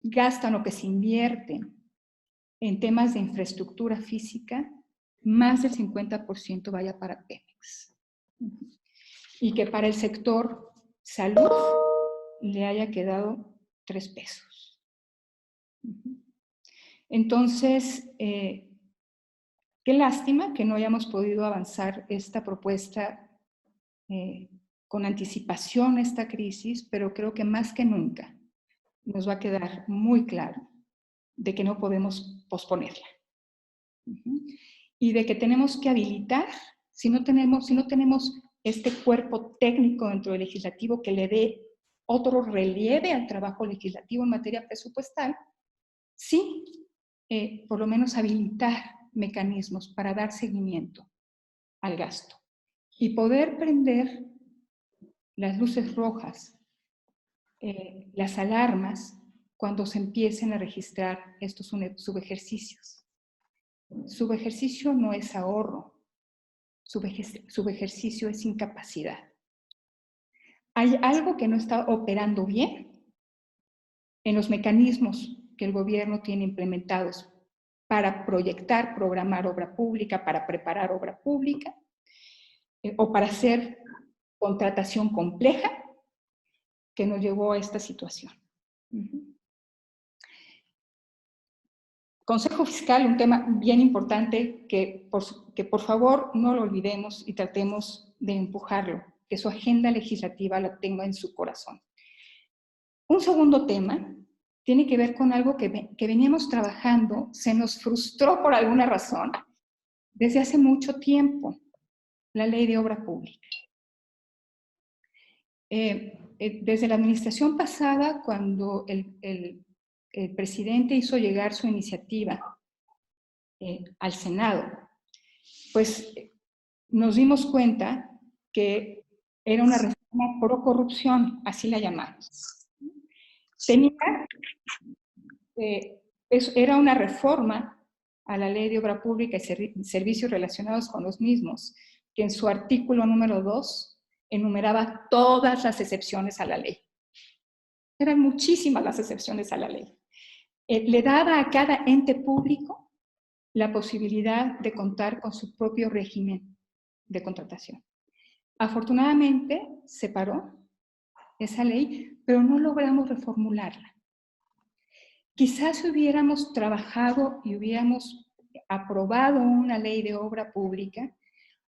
S5: gastan o que se invierten en temas de infraestructura física, más del 50% vaya para Pemex. Y que para el sector salud le haya quedado 3 pesos. Entonces, qué lástima que no hayamos podido avanzar esta propuesta con anticipación a esta crisis, pero creo que más que nunca nos va a quedar muy claro de que no podemos posponerla. Y de que tenemos que habilitar, si no tenemos este cuerpo técnico dentro del legislativo que le dé otro relieve al trabajo legislativo en materia presupuestal, sí, por lo menos habilitar mecanismos para dar seguimiento al gasto y poder prender las luces rojas, las alarmas, cuando se empiecen a registrar estos subejercicios. Subejercicio no es ahorro, subejercicio es incapacidad. Hay algo que no está operando bien en los mecanismos que el gobierno tiene implementados para proyectar, programar obra pública, para preparar obra pública, o para hacer contratación compleja que nos llevó a esta situación. Consejo Fiscal, un tema bien importante que por favor no lo olvidemos y tratemos de empujarlo, que su agenda legislativa la tenga en su corazón. Un segundo tema tiene que ver con algo que veníamos trabajando, se nos frustró por alguna razón desde hace mucho tiempo, la Ley de Obra Pública. Desde la administración pasada, cuando el presidente hizo llegar su iniciativa al Senado, pues nos dimos cuenta que era una reforma pro corrupción, así la llamamos. Era una reforma a la Ley de Obra Pública y servicios relacionados con los mismos, que en su artículo número 2 enumeraba todas las excepciones a la ley. Eran muchísimas las excepciones a la ley. Le daba a cada ente público la posibilidad de contar con su propio régimen de contratación. Afortunadamente, se paró esa ley, pero no logramos reformularla. Quizás si hubiéramos trabajado y hubiéramos aprobado una ley de obra pública,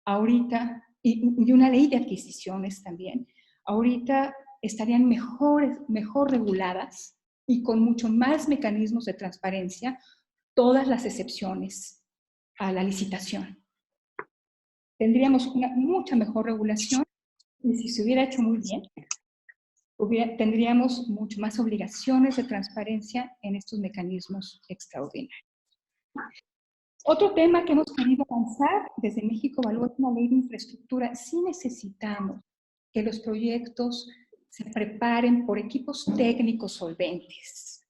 S5: ahorita, y una ley de adquisiciones también, ahorita estarían mejor reguladas y con mucho más mecanismos de transparencia todas las excepciones a la licitación. Tendríamos una mucha mejor regulación y si se hubiera hecho muy bien, tendríamos mucho más obligaciones de transparencia en estos mecanismos extraordinarios. Otro tema que hemos querido avanzar desde México Evalúa es una ley de infraestructura. Sí necesitamos que los proyectos se preparen por equipos técnicos solventes.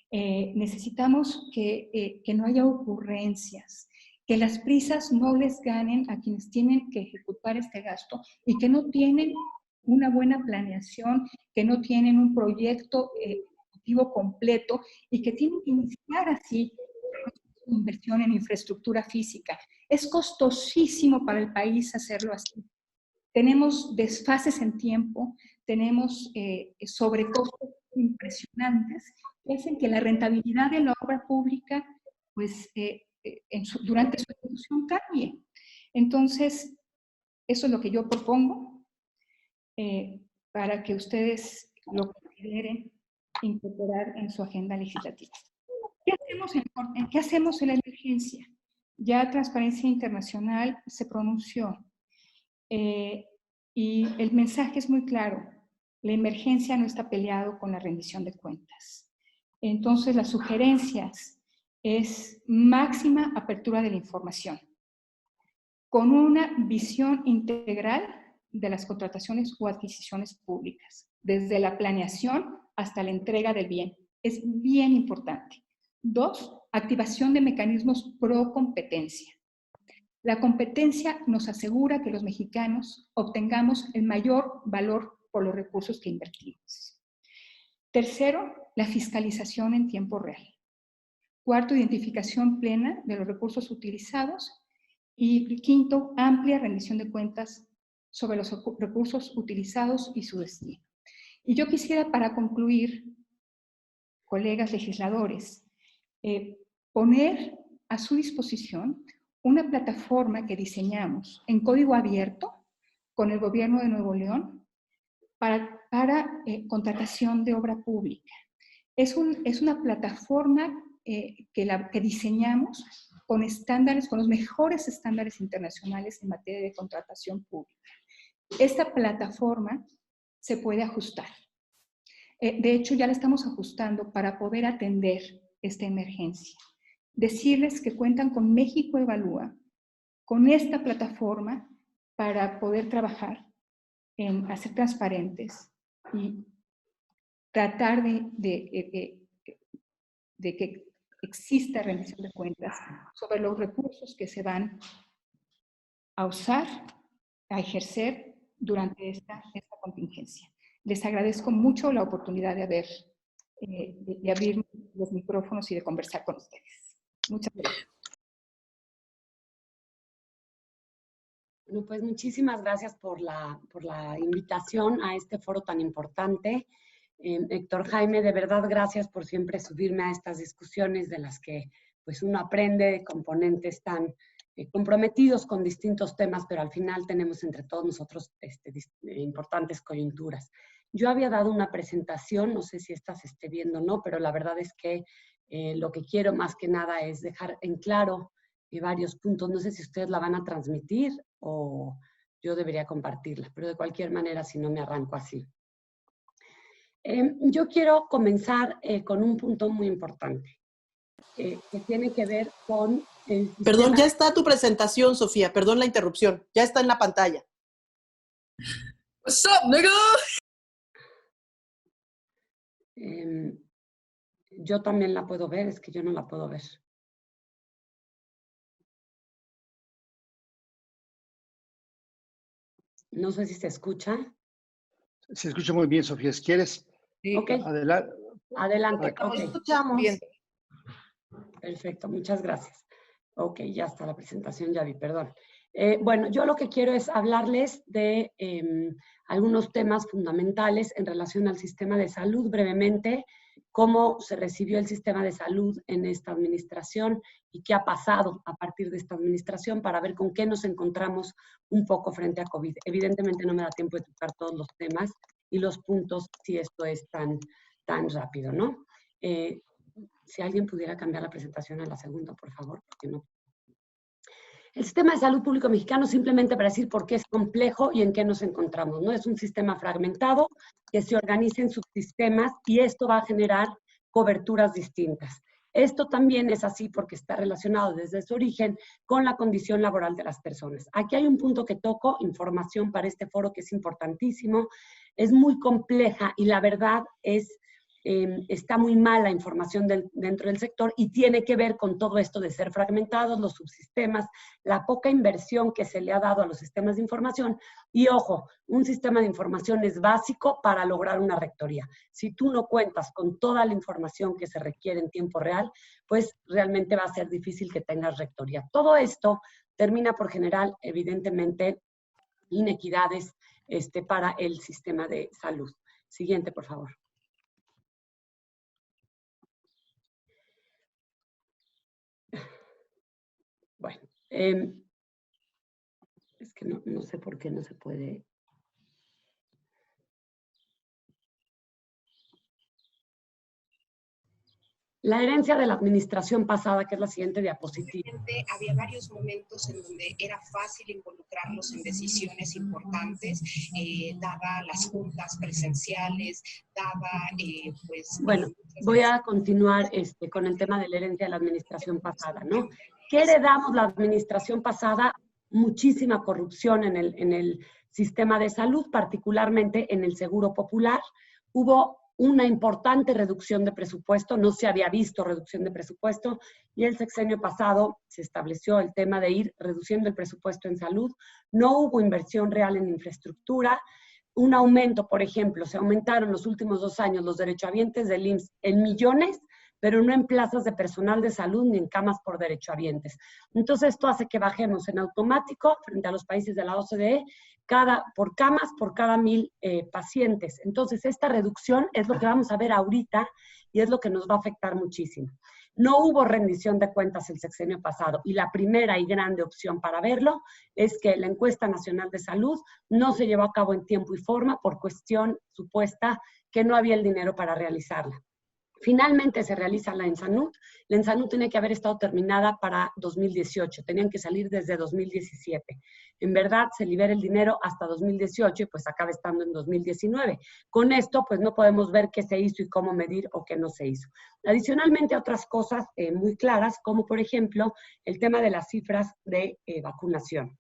S5: Necesitamos que no haya ocurrencias, que las prisas no les ganen a quienes tienen que ejecutar este gasto y que no tienen una buena planeación, que no tienen un proyecto ejecutivo completo y que tienen que iniciar así inversión en infraestructura física. Es costosísimo para el país hacerlo así. Tenemos desfases en tiempo, tenemos sobrecostos impresionantes que hacen que la rentabilidad de la obra pública, pues, durante su ejecución cambie. Entonces, eso es lo que yo propongo para que ustedes lo consideren incorporar en su agenda legislativa. ¿Qué hacemos en la emergencia? Ya Transparencia Internacional se pronunció y el mensaje es muy claro. La emergencia no está peleado con la rendición de cuentas. Entonces, las sugerencias es máxima apertura de la información, con una visión integral de las contrataciones o adquisiciones públicas, desde la planeación hasta la entrega del bien. Es bien importante. 2, activación de mecanismos pro competencia. La competencia nos asegura que los mexicanos obtengamos el mayor valor por los recursos que invertimos. Tercero, la fiscalización en tiempo real. Cuarto, identificación plena de los recursos utilizados. Y quinto, amplia rendición de cuentas sobre los recursos utilizados y su destino. Y yo quisiera, para concluir, colegas legisladores, poner a su disposición una plataforma que diseñamos en código abierto con el Gobierno de Nuevo León para contratación de obra pública. Es una plataforma que diseñamos con estándares, con los mejores estándares internacionales en materia de contratación pública. Esta plataforma se puede ajustar. De hecho, ya la estamos ajustando para poder atender esta emergencia. Decirles que cuentan con México Evalúa, con esta plataforma para poder trabajar en hacer transparentes y tratar de que exista rendición de cuentas sobre los recursos que se van a usar, a ejercer durante esta contingencia. Les agradezco mucho la oportunidad de abrir los micrófonos y de conversar con ustedes. Muchas gracias.
S6: Bueno, pues muchísimas gracias por la invitación a este foro tan importante. Héctor Jaime, de verdad gracias por siempre subirme a estas discusiones de las que pues uno aprende de componentes tan comprometidos con distintos temas, pero al final tenemos entre todos nosotros importantes coyunturas. Yo había dado una presentación, no sé si esta se esté viendo o no, pero la verdad es que lo que quiero más que nada es dejar en claro varios puntos. No sé si ustedes la van a transmitir o yo debería compartirla, pero de cualquier manera, si no, me arranco así. Yo quiero comenzar con un punto muy importante, que tiene que ver con el sistema.
S7: Perdón, ya está tu presentación, Sofía, perdón la interrupción, ya está en la pantalla.
S8: What's up, nigga?
S6: Yo también la puedo ver, es que yo no la puedo ver. No sé si se escucha.
S9: Se escucha muy bien, Sofía. Si quieres,
S6: sí. Okay. Adelante. Okay.
S7: Escuchamos. Bien.
S6: Perfecto, muchas gracias. Ok, ya está la presentación, ya vi, perdón. Bueno, yo lo que quiero es hablarles de algunos temas fundamentales en relación al sistema de salud brevemente, cómo se recibió el sistema de salud en esta administración y qué ha pasado a partir de esta administración para ver con qué nos encontramos un poco frente a COVID. Evidentemente no me da tiempo de tocar todos los temas y los puntos si esto es tan rápido, ¿no? Si alguien pudiera cambiar la presentación a la segunda, por favor, porque no. El sistema de salud público mexicano, simplemente para decir por qué es complejo y en qué nos encontramos, ¿no? Es un sistema fragmentado que se organiza en subsistemas y esto va a generar coberturas distintas. Esto también es así porque está relacionado desde su origen con la condición laboral de las personas. Aquí hay un punto que toco, información para este foro que es importantísimo, es muy compleja y la verdad es está muy mala información dentro del sector y tiene que ver con todo esto de ser fragmentados, los subsistemas, la poca inversión que se le ha dado a los sistemas de información. Y ojo, un sistema de información es básico para lograr una rectoría. Si tú no cuentas con toda la información que se requiere en tiempo real, pues realmente va a ser difícil que tengas rectoría. Todo esto termina por generar, evidentemente, inequidades para el sistema de salud. Siguiente, por favor. Bueno, es que no sé por qué no se puede. La herencia de la administración pasada, que es la siguiente diapositiva.
S10: Había varios momentos en donde era fácil involucrarlos en decisiones importantes, dada las juntas presenciales, dada pues...
S6: Bueno, voy a continuar con el tema de la herencia de la administración pasada, ¿no? ¿Qué heredamos la administración pasada? Muchísima corrupción en el sistema de salud, particularmente en el Seguro Popular. Hubo una importante reducción de presupuesto, no se había visto reducción de presupuesto, y el sexenio pasado se estableció el tema de ir reduciendo el presupuesto en salud. No hubo inversión real en infraestructura. Un aumento, por ejemplo, se aumentaron los últimos 2 años los derechohabientes del IMSS en millones, pero no en plazas de personal de salud ni en camas por derechohabientes. Entonces, esto hace que bajemos en automático frente a los países de la OCDE por camas por cada 1000 pacientes. Entonces, esta reducción es lo que vamos a ver ahorita y es lo que nos va a afectar muchísimo. No hubo rendición de cuentas el sexenio pasado y la primera y grande opción para verlo es que la encuesta nacional de salud no se llevó a cabo en tiempo y forma por cuestión supuesta que no había el dinero para realizarla. Finalmente se realiza la ENSANUD. La ENSANUD tiene que haber estado terminada para 2018. Tenían que salir desde 2017. En verdad, se libera el dinero hasta 2018 y pues acaba estando en 2019. Con esto, pues no podemos ver qué se hizo y cómo medir o qué no se hizo. Adicionalmente, otras cosas muy claras, como por ejemplo, el tema de las cifras de vacunación.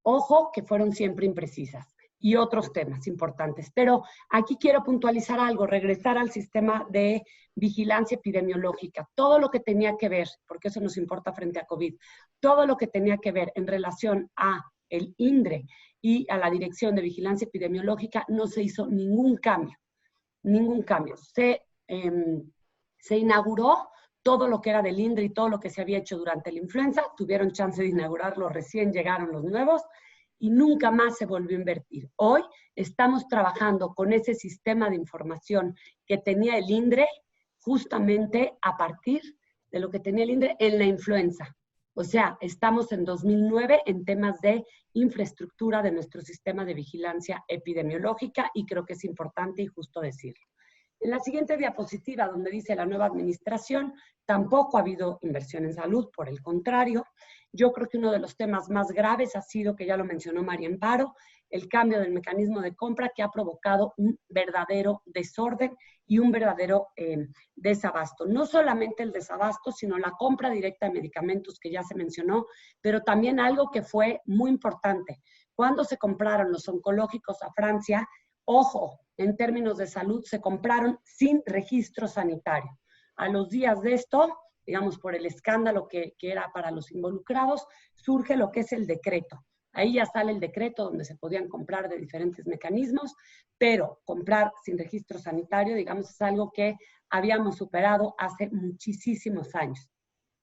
S6: Ojo, que fueron siempre imprecisas. Y otros temas importantes. Pero aquí quiero puntualizar algo, regresar al sistema de vigilancia epidemiológica. Todo lo que tenía que ver, porque eso nos importa frente a COVID, todo lo que tenía que ver en relación a el INDRE y a la Dirección de Vigilancia Epidemiológica, no se hizo ningún cambio. Ningún cambio. Se inauguró todo lo que era del INDRE y todo lo que se había hecho durante la influenza. Tuvieron chance de inaugurarlo, recién llegaron los nuevos, y nunca más se volvió a invertir. Hoy estamos trabajando con ese sistema de información que tenía el INDRE justamente a partir de lo que tenía el INDRE en la influenza. O sea, estamos en 2009 en temas de infraestructura de nuestro sistema de vigilancia epidemiológica y creo que es importante y justo decirlo. En la siguiente diapositiva, donde dice la nueva administración, tampoco ha habido inversión en salud, por el contrario. Yo creo que uno de los temas más graves ha sido, que ya lo mencionó María Amparo, el cambio del mecanismo de compra que ha provocado un verdadero desorden y un verdadero desabasto. No solamente el desabasto, sino la compra directa de medicamentos que ya se mencionó, pero también algo que fue muy importante. Cuando se compraron los oncológicos a Francia, ojo, en términos de salud, se compraron sin registro sanitario. A los días de esto, digamos por el escándalo que era para los involucrados, surge lo que es el decreto. Ahí ya sale el decreto donde se podían comprar de diferentes mecanismos, pero comprar sin registro sanitario, digamos, es algo que habíamos superado hace muchísimos años.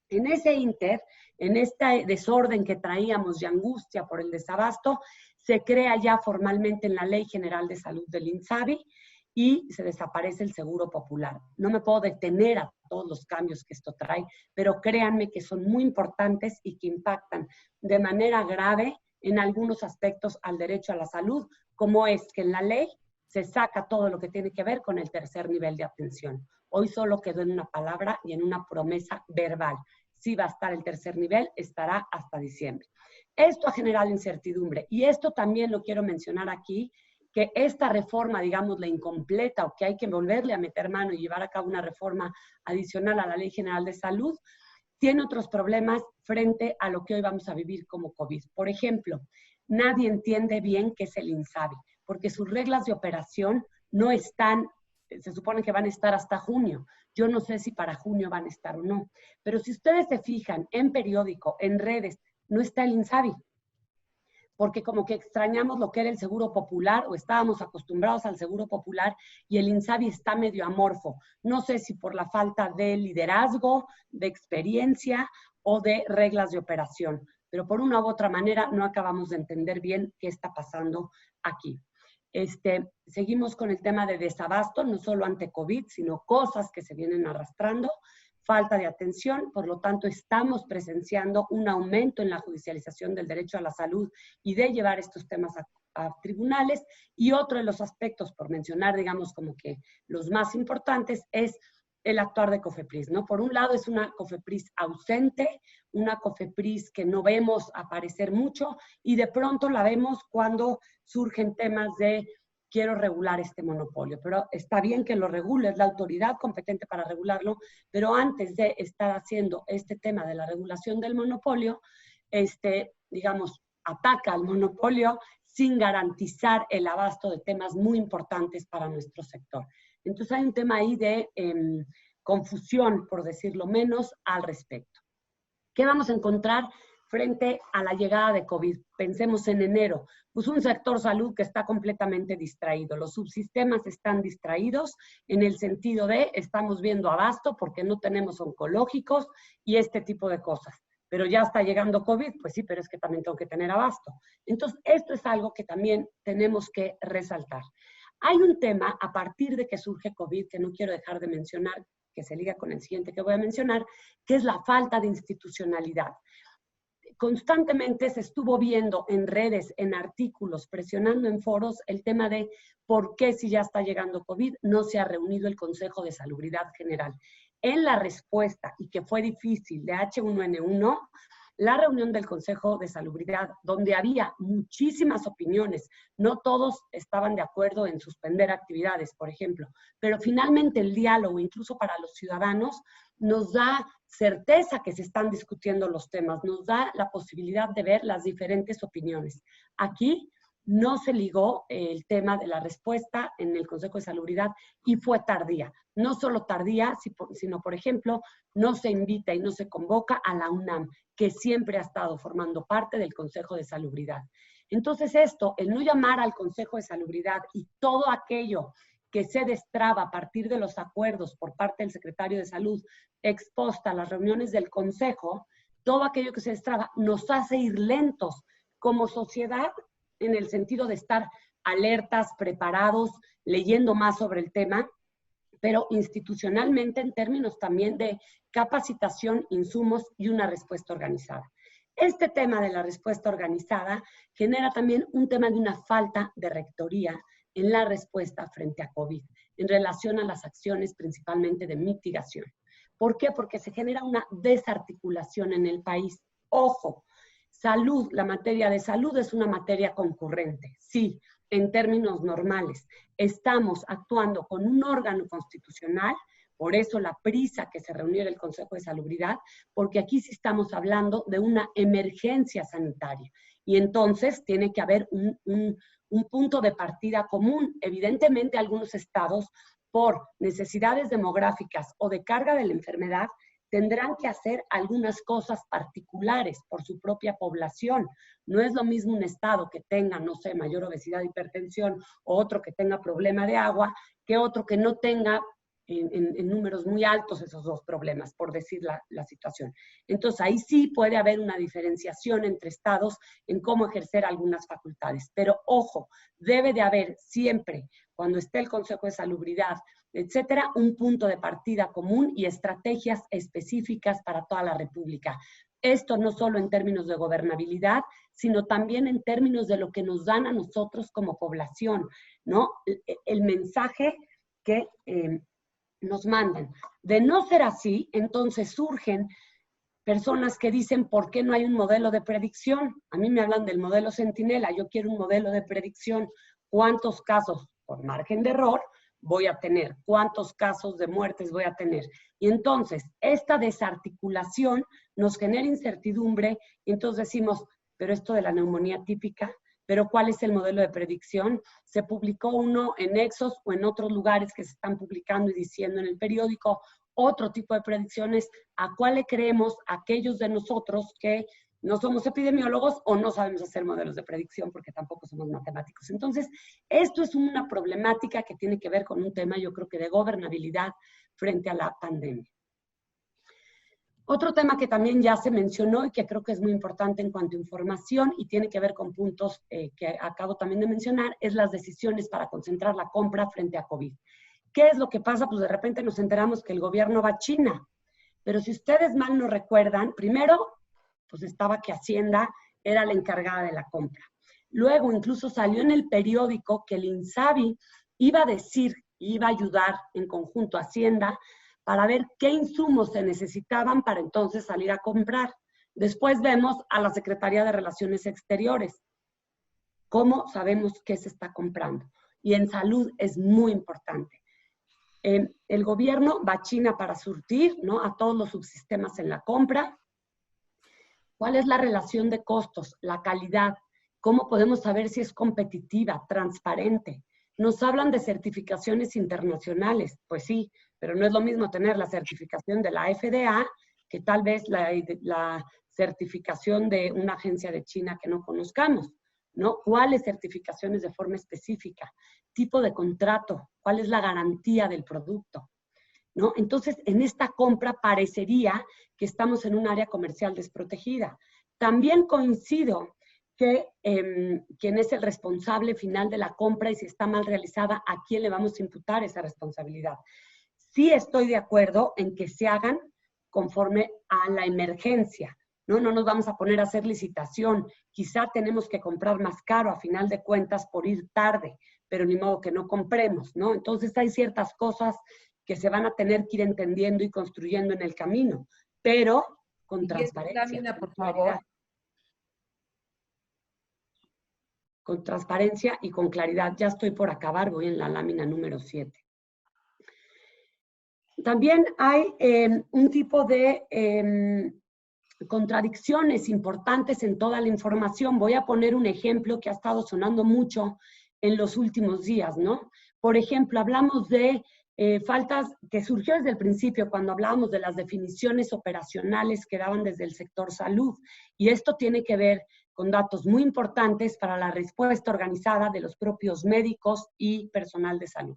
S6: En ese ínter, en este desorden que traíamos de angustia por el desabasto, se crea ya formalmente en la Ley General de Salud del INSABI y se desaparece el Seguro Popular. No me puedo detener a todos los cambios que esto trae, pero créanme que son muy importantes y que impactan de manera grave en algunos aspectos al derecho a la salud, como es que en la ley se saca todo lo que tiene que ver con el tercer nivel de atención. Hoy solo quedó en una palabra y en una promesa verbal. sí va a estar el tercer nivel, estará hasta diciembre. Esto ha generado incertidumbre y esto también lo quiero mencionar aquí, que esta reforma, digamos, la incompleta o que hay que volverle a meter mano y llevar a cabo una reforma adicional a la Ley General de Salud, tiene otros problemas frente a lo que hoy vamos a vivir como COVID. Por ejemplo, nadie entiende bien qué es el INSABI, porque sus reglas de operación no están, se supone que van a estar hasta junio. Yo no sé si para junio van a estar o no. Pero si ustedes se fijan en periódico, en redes, no está el INSABI. Porque como que extrañamos lo que era el Seguro Popular o estábamos acostumbrados al Seguro Popular y el INSABI está medio amorfo. No sé si por la falta de liderazgo, de experiencia o de reglas de operación, pero por una u otra manera no acabamos de entender bien qué está pasando aquí. Seguimos con el tema de desabasto, no solo ante COVID, sino cosas que se vienen arrastrando. Falta de atención, por lo tanto estamos presenciando un aumento en la judicialización del derecho a la salud y de llevar estos temas a tribunales. Y otro de los aspectos, por mencionar, digamos, como que los más importantes, es el actuar de COFEPRIS, ¿no? Por un lado es una COFEPRIS ausente, una COFEPRIS que no vemos aparecer mucho y de pronto la vemos cuando surgen temas de quiero regular este monopolio, pero está bien que lo regule, es la autoridad competente para regularlo, pero antes de estar haciendo este tema de la regulación del monopolio, digamos, ataca al monopolio sin garantizar el abasto de temas muy importantes para nuestro sector. Entonces hay un tema ahí de confusión, por decirlo menos, al respecto. ¿Qué vamos a encontrar frente a la llegada de COVID? Pensemos en enero, pues un sector salud que está completamente distraído. Los subsistemas están distraídos en el sentido de estamos viendo abasto porque no tenemos oncológicos y este tipo de cosas. Pero ya está llegando COVID, pues sí, pero es que también tengo que tener abasto. Entonces, esto es algo que también tenemos que resaltar. Hay un tema a partir de que surge COVID que no quiero dejar de mencionar, que se liga con el siguiente que voy a mencionar, que es la falta de institucionalidad. Constantemente se estuvo viendo en redes, en artículos, presionando en foros el tema de por qué si ya está llegando COVID no se ha reunido el Consejo de Salubridad General. En la respuesta, y que fue difícil, de H1N1, la reunión del Consejo de Salubridad, donde había muchísimas opiniones, no todos estaban de acuerdo en suspender actividades, por ejemplo, pero finalmente el diálogo, incluso para los ciudadanos, nos da certeza que se están discutiendo los temas, nos da la posibilidad de ver las diferentes opiniones. Aquí no se ligó el tema de la respuesta en el Consejo de Salubridad y fue tardía. No solo tardía, sino, por ejemplo, no se invita y no se convoca a la UNAM, que siempre ha estado formando parte del Consejo de Salubridad. Entonces esto, el no llamar al Consejo de Salubridad y todo aquello que se destraba a partir de los acuerdos por parte del secretario de Salud exposta a las reuniones del Consejo, todo aquello que se destraba nos hace ir lentos como sociedad en el sentido de estar alertas, preparados, leyendo más sobre el tema, pero institucionalmente en términos también de capacitación, insumos y una respuesta organizada. Este tema de la respuesta organizada genera también un tema de una falta de rectoría en la respuesta frente a COVID, en relación a las acciones principalmente de mitigación. ¿Por qué? Porque se genera una desarticulación en el país. Ojo, salud, la materia de salud es una materia concurrente, sí, en términos normales. Estamos actuando con un órgano constitucional, por eso la prisa que se reunió en el Consejo de Salubridad, porque aquí sí estamos hablando de una emergencia sanitaria. Y entonces tiene que haber un punto de partida común. Evidentemente, algunos estados, por necesidades demográficas o de carga de la enfermedad, tendrán que hacer algunas cosas particulares por su propia población. No es lo mismo un estado que tenga, no sé, mayor obesidad, hipertensión, o otro que tenga problema de agua, que otro que no tenga en números muy altos esos dos problemas, por decir la situación. Entonces, ahí sí puede haber una diferenciación entre estados en cómo ejercer algunas facultades. Pero, ojo, debe de haber siempre, cuando esté el Consejo de Salubridad, etcétera, un punto de partida común y estrategias específicas para toda la República. Esto no solo en términos de gobernabilidad, sino también en términos de lo que nos dan a nosotros como población, ¿no? El mensaje que nos mandan. De no ser así, entonces surgen personas que dicen, ¿por qué no hay un modelo de predicción? A mí me hablan del modelo Centinela, yo quiero un modelo de predicción. ¿Cuántos casos por margen de error voy a tener? ¿Cuántos casos de muertes voy a tener? Y entonces, esta desarticulación nos genera incertidumbre y entonces decimos, pero esto de la neumonía típica, ¿pero cuál es el modelo de predicción? Se publicó uno en Exos o en otros lugares que se están publicando y diciendo en el periódico otro tipo de predicciones. ¿A cuál le creemos aquellos de nosotros que no somos epidemiólogos o no sabemos hacer modelos de predicción porque tampoco somos matemáticos? Entonces, esto es una problemática que tiene que ver con un tema, yo creo que de gobernabilidad frente a la pandemia. Otro tema que también ya se mencionó y que creo que es muy importante en cuanto a información y tiene que ver con puntos que acabo también de mencionar, es las decisiones para concentrar la compra frente a COVID. ¿Qué es lo que pasa? Pues de repente nos enteramos que el gobierno va a China, pero si ustedes mal no recuerdan, primero, pues estaba que Hacienda era la encargada de la compra. Luego incluso salió en el periódico que el INSABI iba a decir, iba a ayudar en conjunto a Hacienda para ver qué insumos se necesitaban para entonces salir a comprar. Después vemos a la Secretaría de Relaciones Exteriores. ¿Cómo sabemos qué se está comprando? Y en salud es muy importante. El gobierno va a China para surtir, ¿no?, a todos los subsistemas en la compra. ¿Cuál es la relación de costos? La calidad. ¿Cómo podemos saber si es competitiva, transparente? Nos hablan de certificaciones internacionales. Pues sí, pero no es lo mismo tener la certificación de la FDA que tal vez la certificación de una agencia de China que no conozcamos, ¿no? ¿Cuáles certificaciones de forma específica? Tipo de contrato, ¿cuál es la garantía del producto? ¿No? Entonces, en esta compra parecería que estamos en un área comercial desprotegida. También coincido que quién es el responsable final de la compra y si está mal realizada, ¿a quién le vamos a imputar esa responsabilidad? Sí estoy de acuerdo en que se hagan conforme a la emergencia, ¿no? No nos vamos a poner a hacer licitación. Quizá tenemos que comprar más caro a final de cuentas por ir tarde, pero ni modo que no compremos, ¿no? Entonces hay ciertas cosas que se van a tener que ir entendiendo y construyendo en el camino, pero con transparencia.
S4: Lámina, por favor.
S6: Con transparencia y con claridad. Ya estoy por acabar, voy en la lámina número 7. También hay un tipo de contradicciones importantes en toda la información. Voy a poner un ejemplo que ha estado sonando mucho en los últimos días, ¿no? Por ejemplo, hablamos de faltas que surgió desde el principio cuando hablábamos de las definiciones operacionales que daban desde el sector salud. Y esto tiene que ver con datos muy importantes para la respuesta organizada de los propios médicos y personal de salud.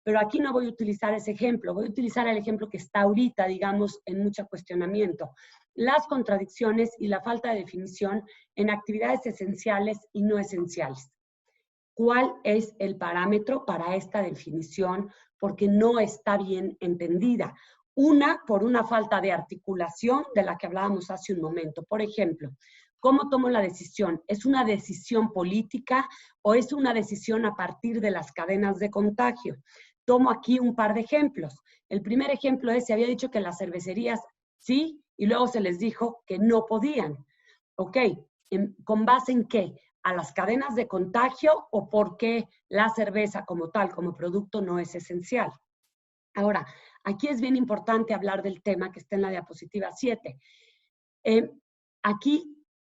S6: Pero aquí no voy a utilizar ese ejemplo, voy a utilizar el ejemplo que está ahorita, digamos, en mucho cuestionamiento. Las contradicciones y la falta de definición en actividades esenciales y no esenciales. ¿Cuál es el parámetro para esta definición? Porque no está bien entendida. Una, por una falta de articulación de la que hablábamos hace un momento. Por ejemplo, ¿cómo tomo la decisión? ¿Es una decisión política o es una decisión a partir de las cadenas de contagio? Tomo aquí un par de ejemplos. El primer ejemplo es, se había dicho que las cervecerías sí, y luego se les dijo que no podían. Ok, ¿con base en qué? ¿A las cadenas de contagio o por qué la cerveza como tal, como producto, no es esencial? Ahora, aquí es bien importante hablar del tema que está en la diapositiva 7. Aquí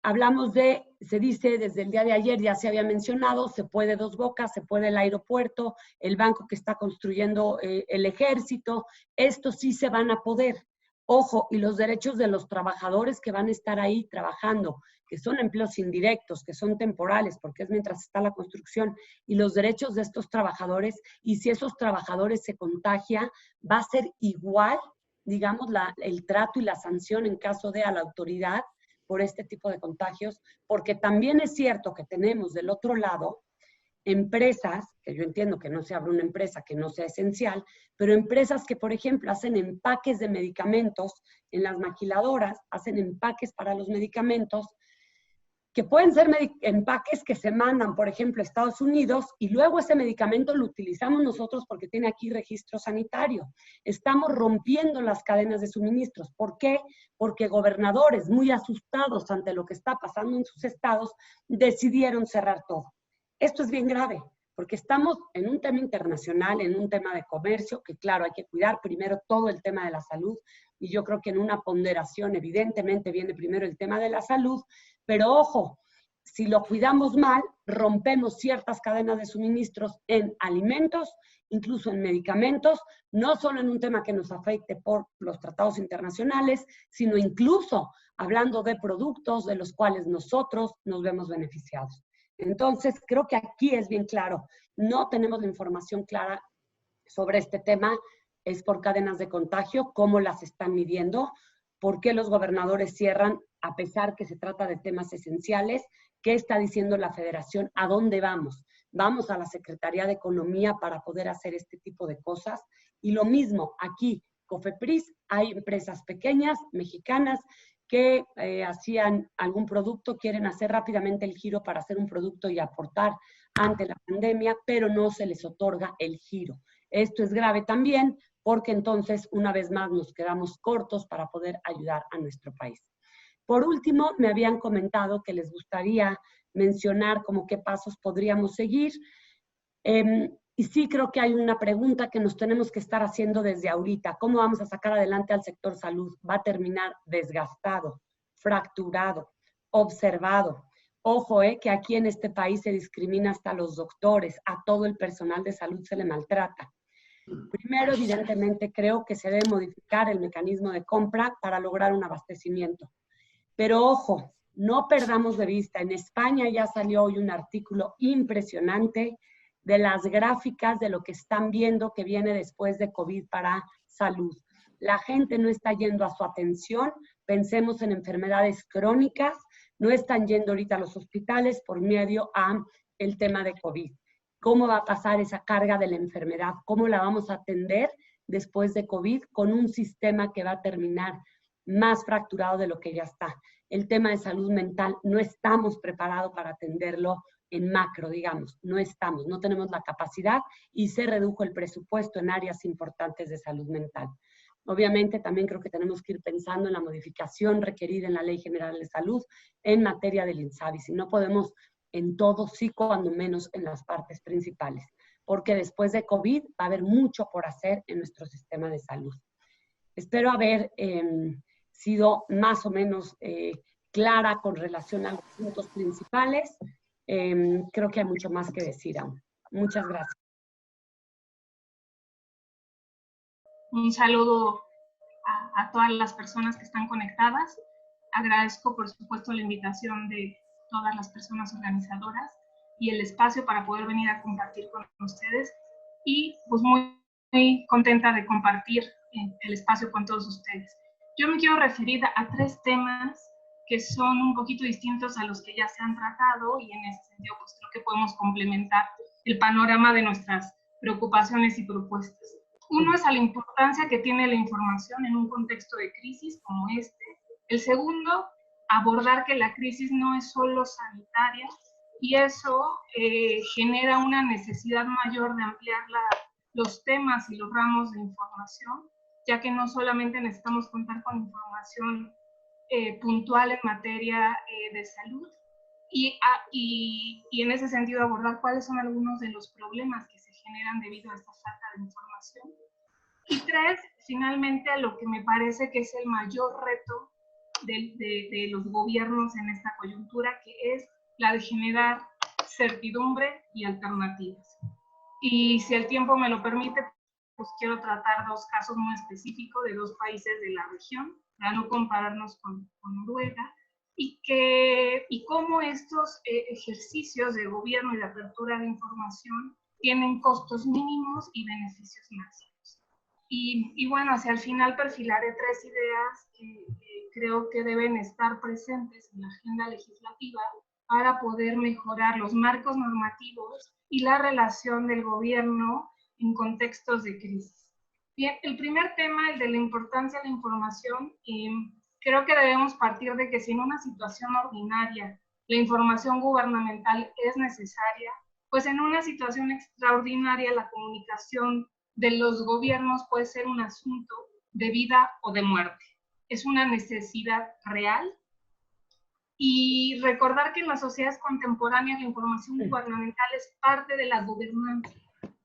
S6: hablamos de, se dice desde el día de ayer, ya se había mencionado, se puede Dos Bocas, se puede el aeropuerto, el banco que está construyendo el ejército, estos sí se van a poder. Ojo, y los derechos de los trabajadores que van a estar ahí trabajando, que son empleos indirectos, que son temporales, porque es mientras está la construcción, y los derechos de estos trabajadores, y si esos trabajadores se contagian, va a ser igual, digamos, el trato y la sanción en caso de a la autoridad por este tipo de contagios, porque también es cierto que tenemos del otro lado empresas, que yo entiendo que no se abre una empresa que no sea esencial, pero empresas que, por ejemplo, hacen empaques de medicamentos en las maquiladoras, hacen empaques para los medicamentos, que pueden ser empaques que se mandan, por ejemplo, a Estados Unidos, y luego ese medicamento lo utilizamos nosotros porque tiene aquí registro sanitario. Estamos rompiendo las cadenas de suministros. ¿Por qué? Porque gobernadores muy asustados ante lo que está pasando en sus estados decidieron cerrar todo. Esto es bien grave, porque estamos en un tema internacional, en un tema de comercio, que claro, hay que cuidar primero todo el tema de la salud, y yo creo que en una ponderación evidentemente viene primero el tema de la salud, pero ojo, si lo cuidamos mal, rompemos ciertas cadenas de suministros en alimentos, incluso en medicamentos, no solo en un tema que nos afecte por los tratados internacionales, sino incluso hablando de productos de los cuales nosotros nos vemos beneficiados. Entonces, creo que aquí es bien claro, no tenemos la información clara sobre este tema, es por cadenas de contagio, cómo las están midiendo, por qué los gobernadores cierran, a pesar que se trata de temas esenciales, qué está diciendo la federación, a dónde vamos. Vamos a la Secretaría de Economía para poder hacer este tipo de cosas. Y lo mismo aquí, COFEPRIS, hay empresas pequeñas, mexicanas, que hacían algún producto, quieren hacer rápidamente el giro para hacer un producto y aportar ante la pandemia, pero no se les otorga el giro. Esto es grave también porque entonces una vez más nos quedamos cortos para poder ayudar a nuestro país. Por último, me habían comentado que les gustaría mencionar como qué pasos podríamos seguir. Y sí creo que hay una pregunta que nos tenemos que estar haciendo desde ahorita. ¿Cómo vamos a sacar adelante al sector salud? Va a terminar desgastado, fracturado, observado. Ojo, que aquí en este país se discrimina hasta a los doctores, a todo el personal de salud se le maltrata. Primero, evidentemente, creo que se debe modificar el mecanismo de compra para lograr un abastecimiento. Pero ojo, no perdamos de vista, en España ya salió hoy un artículo impresionante de las gráficas de lo que están viendo que viene después de COVID para salud. La gente no está yendo a su atención, pensemos en enfermedades crónicas, no están yendo ahorita a los hospitales por medio a el tema de COVID. ¿Cómo va a pasar esa carga de la enfermedad? ¿Cómo la vamos a atender después de COVID con un sistema que va a terminar más fracturado de lo que ya está? El tema de salud mental, no estamos preparados para atenderlo en macro, digamos, no estamos, no tenemos la capacidad y se redujo el presupuesto en áreas importantes de salud mental. Obviamente también creo que tenemos que ir pensando en la modificación requerida en la Ley General de Salud en materia del INSABI, si no podemos en todo, sí, cuando menos en las partes principales, porque después de COVID va a haber mucho por hacer en nuestro sistema de salud. Espero haber sido más o menos clara con relación a los puntos principales. Creo que hay mucho más que decir aún. Muchas gracias.
S11: Un saludo a todas las personas que están conectadas. Agradezco, por supuesto, la invitación de todas las personas organizadoras y el espacio para poder venir a compartir con ustedes. Y pues muy contenta de compartir el espacio con todos ustedes. Yo me quiero referir a 3 temas que son un poquito distintos a los que ya se han tratado y en ese sentido pues creo que podemos complementar el panorama de nuestras preocupaciones y propuestas. Uno es a la importancia que tiene la información en un contexto de crisis como este. El segundo, abordar que la crisis no es solo sanitaria y eso genera una necesidad mayor de ampliar los temas y los ramos de información, ya que no solamente necesitamos contar con información puntual en materia de salud y en ese sentido abordar cuáles son algunos de los problemas que se generan debido a esta falta de información. Y 3, finalmente, a lo que me parece que es el mayor reto de los gobiernos en esta coyuntura, que es la de generar certidumbre y alternativas. Y si el tiempo me lo permite, pues quiero tratar 2 casos muy específicos de 2 países de la región, para no compararnos con Noruega, y cómo estos ejercicios de gobierno y de apertura de información tienen costos mínimos y beneficios máximos. Y bueno, hacia el final perfilaré 3 ideas que creo que deben estar presentes en la agenda legislativa para poder mejorar los marcos normativos y la relación del gobierno en contextos de crisis. Bien, el primer tema, el de la importancia de la información, creo que debemos partir de que si en una situación ordinaria la información gubernamental es necesaria, pues en una situación extraordinaria la comunicación de los gobiernos puede ser un asunto de vida o de muerte. Es una necesidad real. Y recordar que en las sociedades contemporáneas la información gubernamental es parte de la gobernanza,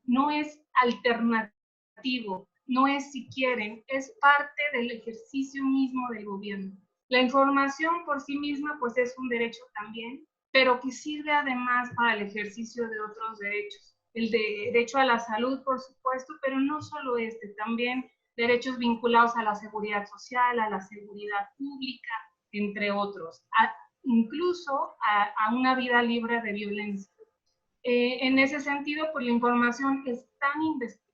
S11: no es alternativo, no es si quieren, es parte del ejercicio mismo del gobierno. La información por sí misma pues es un derecho también, pero que sirve además para el ejercicio de otros derechos. El derecho a la salud, por supuesto, pero no solo también derechos vinculados a la seguridad social, a la seguridad pública, entre otros, incluso a una vida libre de violencia. En ese sentido, pues la información es tan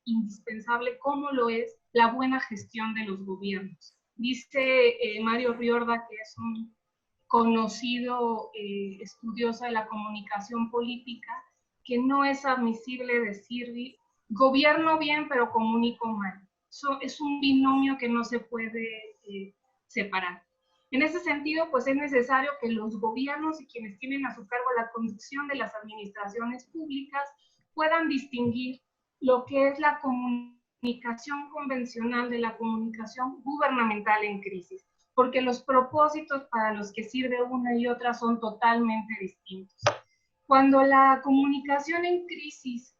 S11: indispensable como lo es la buena gestión de los gobiernos. Dice Mario Riorda, que es un conocido estudioso de la comunicación política, que no es admisible decir gobierno bien pero comunico mal. Eso es un binomio que no se puede separar. En ese sentido, pues es necesario que los gobiernos y quienes tienen a su cargo la conducción de las administraciones públicas puedan distinguir lo que es la comunicación convencional de la comunicación gubernamental en crisis, porque los propósitos para los que sirve una y otra son totalmente distintos. Cuando la comunicación en crisis,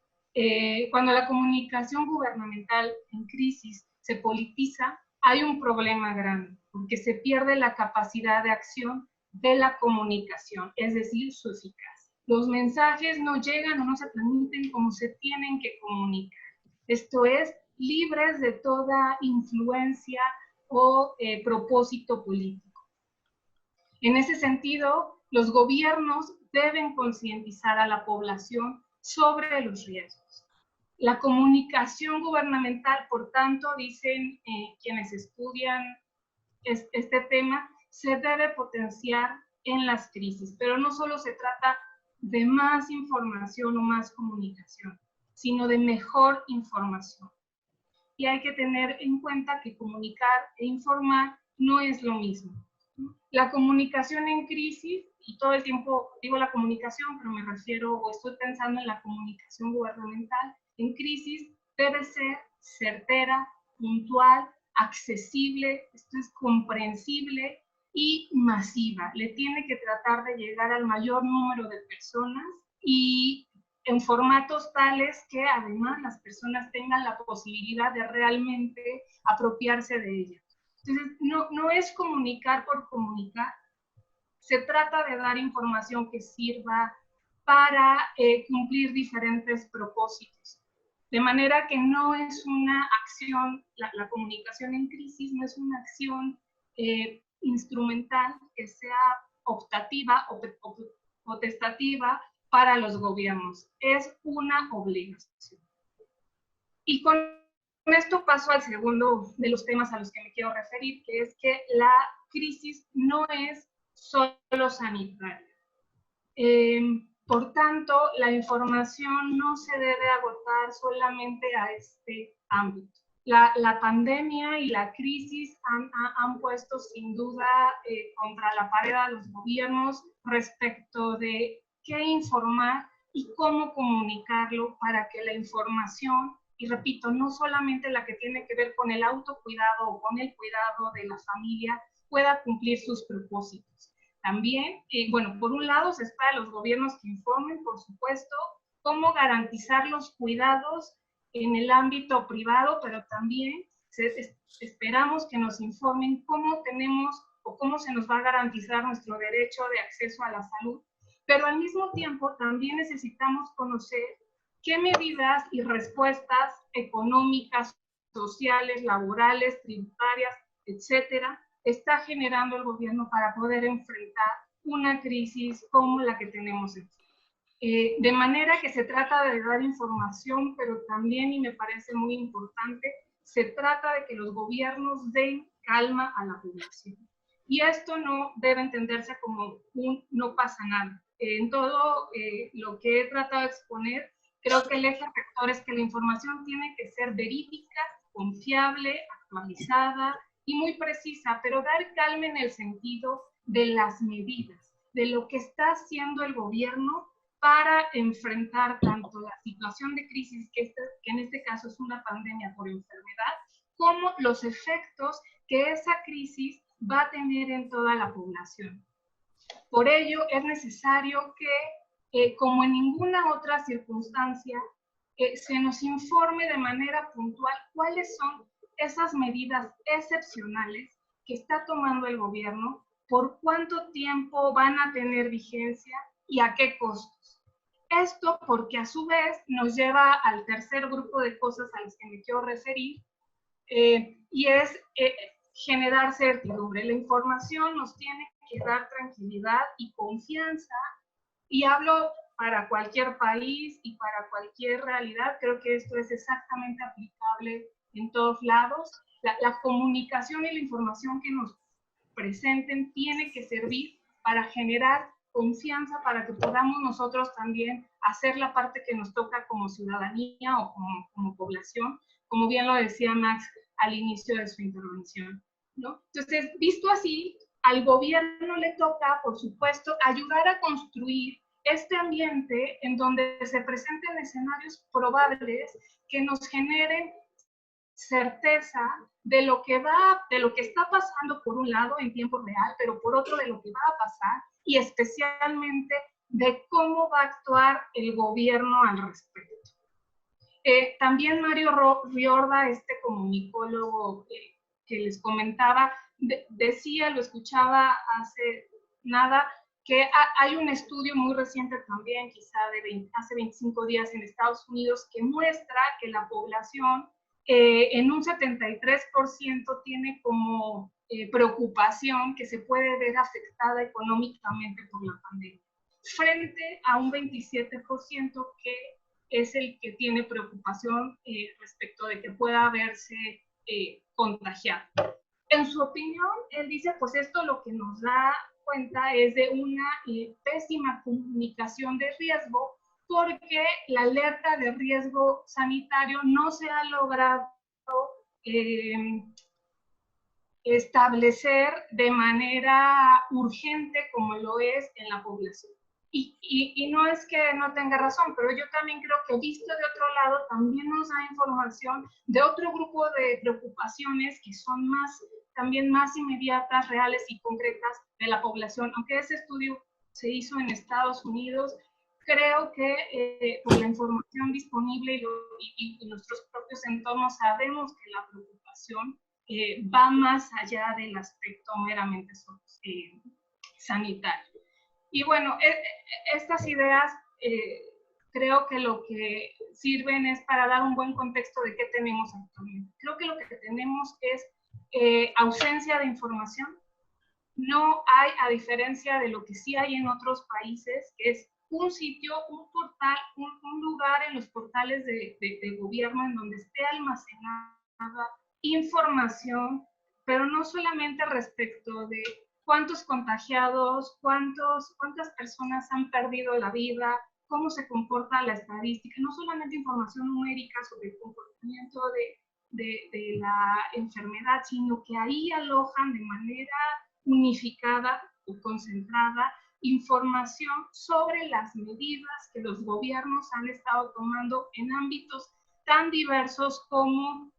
S11: cuando la comunicación gubernamental en crisis se politiza, hay un problema grande, porque se pierde la capacidad de acción de la comunicación, es decir, su eficacia. Los mensajes no llegan o no se transmiten como se tienen que comunicar. Esto es, libres de toda influencia o propósito político. En ese sentido, los gobiernos deben concientizar a la población sobre los riesgos. La comunicación gubernamental, por tanto, dicen quienes estudian este tema, se debe potenciar en las crisis, pero no solo se trata de más información o más comunicación, sino de mejor información. Y hay que tener en cuenta que comunicar e informar no es lo mismo. La comunicación en crisis, y todo el tiempo digo la comunicación, pero me refiero o estoy pensando en la comunicación gubernamental, en crisis debe ser certera, puntual, accesible, esto es comprensible y masiva. Le tiene que tratar de llegar al mayor número de personas y en formatos tales que además las personas tengan la posibilidad de realmente apropiarse de ella. Entonces, no es comunicar por comunicar, se trata de dar información que sirva para cumplir diferentes propósitos. De manera que no es una acción, la comunicación en crisis no es una acción instrumental que sea optativa o potestativa para los gobiernos, es una obligación. Y con esto paso al segundo de los temas a los que me quiero referir, que es que la crisis no es solo sanitaria. Por tanto, la información no se debe agotar solamente a este ámbito. La pandemia y la crisis han puesto sin duda contra la pared a los gobiernos respecto de qué informar y cómo comunicarlo para que la información, y repito, no solamente la que tiene que ver con el autocuidado o con el cuidado de la familia, pueda cumplir sus propósitos. También, bueno, por un lado se espera a los gobiernos que informen, por supuesto, cómo garantizar los cuidados en el ámbito privado, pero también esperamos que nos informen cómo tenemos o cómo se nos va a garantizar nuestro derecho de acceso a la salud, pero al mismo tiempo también necesitamos conocer qué medidas y respuestas económicas, sociales, laborales, tributarias, etcétera, está generando el gobierno para poder enfrentar una crisis como la que tenemos aquí. De manera que se trata de dar información, pero también, y me parece muy importante, se trata de que los gobiernos den calma a la población. Y esto no debe entenderse como un no pasa nada. En todo lo que he tratado de exponer, creo que el eje rector es que la información tiene que ser verídica, confiable, actualizada y muy precisa, pero dar calma en el sentido de las medidas de lo que está haciendo el gobierno para enfrentar tanto la situación de crisis, que en este caso es una pandemia por enfermedad, como los efectos que esa crisis va a tener en toda la población. Por ello, es necesario que, como en ninguna otra circunstancia, se nos informe de manera puntual cuáles son esas medidas excepcionales que está tomando el gobierno, por cuánto tiempo van a tener vigencia y a qué costos. Esto porque a su vez nos lleva al tercer grupo de cosas a las que me quiero referir, y es generar certidumbre. La información nos tiene que dar tranquilidad y confianza, y hablo para cualquier país y para cualquier realidad. Creo que esto es exactamente aplicable en todos lados. La comunicación y la información que nos presenten tiene que servir para generar confianza, para que podamos nosotros también hacer la parte que nos toca como ciudadanía o como población, como bien lo decía Max al inicio de su intervención, ¿no? Entonces, visto así, al gobierno le toca, por supuesto, ayudar a construir este ambiente en donde se presenten escenarios probables que nos generen certeza de lo que está pasando por un lado en tiempo real, pero por otro de lo que va a pasar, y especialmente de cómo va a actuar el gobierno al respecto. También Mario Riorda, este comunicólogo que les comentaba, decía, lo escuchaba hace nada, que hay un estudio muy reciente también, quizá hace 25 días en Estados Unidos, que muestra que la población en un 73% tiene como preocupación que se puede ver afectada económicamente por la pandemia, frente a un 27% que es el que tiene preocupación respecto de que pueda verse contagiado. En su opinión, él dice, pues esto lo que nos da cuenta es de una pésima comunicación de riesgo, porque la alerta de riesgo sanitario no se ha logrado establecer de manera urgente como lo es en la población. Y no es que no tenga razón, pero yo también creo que visto de otro lado también nos da información de otro grupo de preocupaciones que son también más inmediatas, reales y concretas de la población. Aunque ese estudio se hizo en Estados Unidos, creo que por la información disponible y nuestros propios entornos sabemos que la preocupación va más allá del aspecto meramente sanitario. Y bueno, estas ideas creo que lo que sirven es para dar un buen contexto de qué tenemos actualmente. Creo que lo que tenemos es ausencia de información. No hay, a diferencia de lo que sí hay en otros países, que es un sitio, un portal, un lugar en los portales de gobierno en donde esté almacenada información, pero no solamente respecto de cuántos contagiados, cuántas personas han perdido la vida, cómo se comporta la estadística, no solamente información numérica sobre el comportamiento de la enfermedad, sino que ahí alojan de manera unificada o concentrada información sobre las medidas que los gobiernos han estado tomando en ámbitos tan diversos como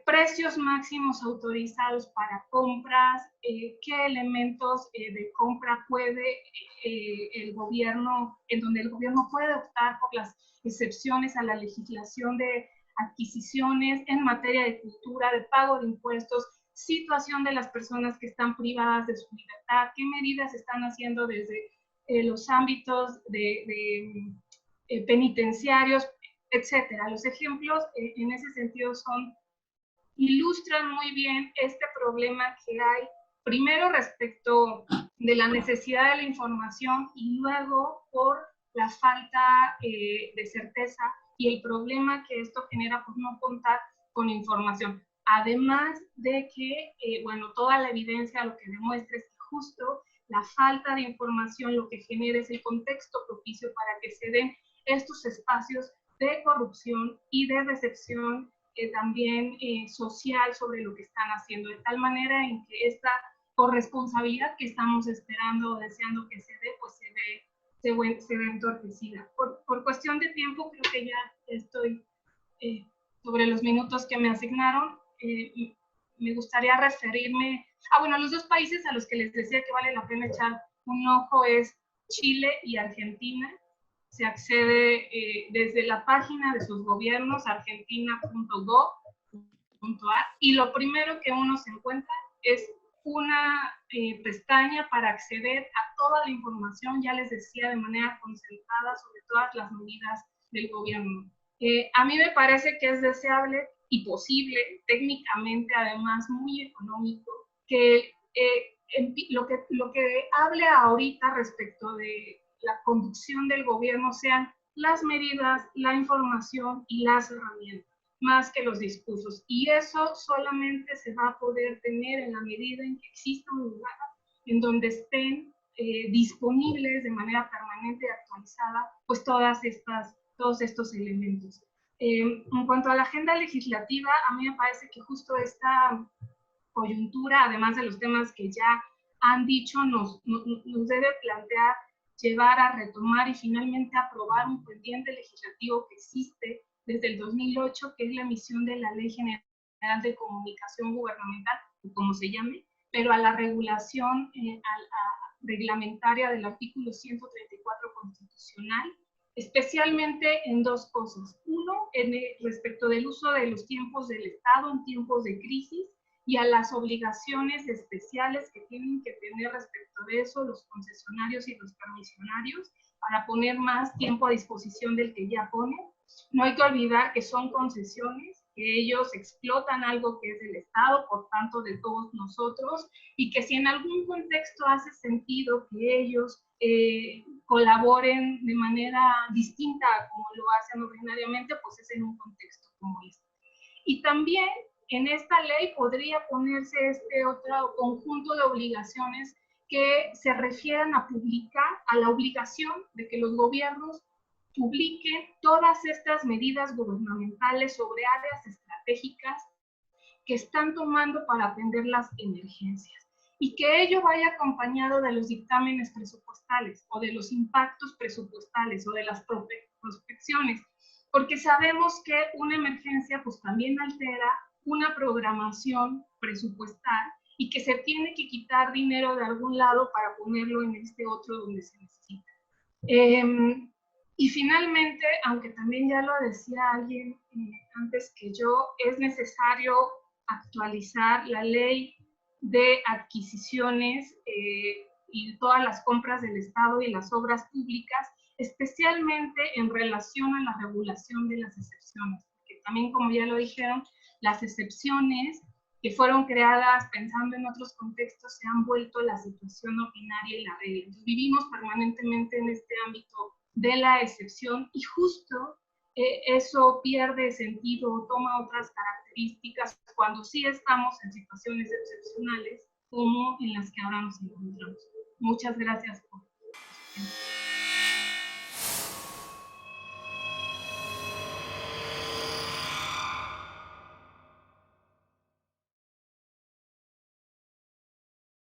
S11: precios máximos autorizados para compras, qué elementos de compra puede el gobierno, en donde el gobierno puede optar por las excepciones a la legislación de adquisiciones en materia de cultura, de pago de impuestos, situación de las personas que están privadas de su libertad, qué medidas están haciendo desde los ámbitos penitenciarios, etcétera. Los ejemplos en ese sentido ilustran muy bien este problema que hay, primero respecto de la necesidad de la información y luego por la falta de certeza y el problema que esto genera por no contar con información. Además de que, bueno, toda la evidencia lo que demuestra es que justo la falta de información lo que genera es el contexto propicio para que se den estos espacios de corrupción y de decepción también social sobre lo que están haciendo, de tal manera en que esta corresponsabilidad que estamos esperando o deseando que se dé, pues se ve entorpecida. Por cuestión de tiempo, creo que ya estoy sobre los minutos que me asignaron. Me gustaría referirme, bueno, los dos países a los que les decía que vale la pena echar un ojo es Chile y Argentina. Se accede desde la página de sus gobiernos, argentina.gov.ar, y lo primero que uno se encuentra es una pestaña para acceder a toda la información, ya les decía, de manera concentrada sobre todas las medidas del gobierno. A mí me parece que es deseable y posible, técnicamente además muy económico, que lo que hable ahorita respecto de la conducción del gobierno sean las medidas, la información y las herramientas, más que los discursos. Y eso solamente se va a poder tener en la medida en que exista un lugar en donde estén disponibles de manera permanente y actualizada, pues todos estos elementos. En cuanto a la agenda legislativa, a mí me parece que justo esta coyuntura, además de los temas que ya han dicho, nos debe plantear llevar a retomar y finalmente aprobar un pendiente legislativo que existe desde el 2008, que es la emisión de la Ley General de Comunicación Gubernamental, o como se llame, pero a la regulación reglamentaria del artículo 134 constitucional, especialmente en dos cosas. Uno, respecto del uso de los tiempos del Estado en tiempos de crisis y a las obligaciones especiales que tienen que tener respecto de eso los concesionarios y los permisionarios para poner más tiempo a disposición del que ya ponen. No hay que olvidar que son concesiones, que ellos explotan algo que es del Estado, por tanto de todos nosotros, y que si en algún contexto hace sentido que ellos colaboren de manera distinta a como lo hacen ordinariamente, pues es en un contexto como este. Y también en esta ley podría ponerse este otro conjunto de obligaciones que se refieran a publicar, a la obligación de que los gobiernos publiquen todas estas medidas gubernamentales sobre áreas estratégicas que están tomando para atender las emergencias, y que ello vaya acompañado de los dictámenes presupuestales o de los impactos presupuestales o de las prospecciones, porque sabemos que una emergencia pues también altera una programación presupuestal y que se tiene que quitar dinero de algún lado para ponerlo en este otro donde se necesita. Y finalmente, aunque también ya lo decía alguien antes que yo, es necesario actualizar la ley de adquisiciones y todas las compras del Estado y las obras públicas, especialmente en relación a la regulación de las excepciones, porque también, como ya lo dijeron, las excepciones que fueron creadas pensando en otros contextos se han vuelto la situación ordinaria y la regla. Entonces, vivimos permanentemente en este ámbito de la excepción y justo eso pierde sentido o toma otras características cuando sí estamos en situaciones excepcionales como en las que ahora nos encontramos. Muchas gracias por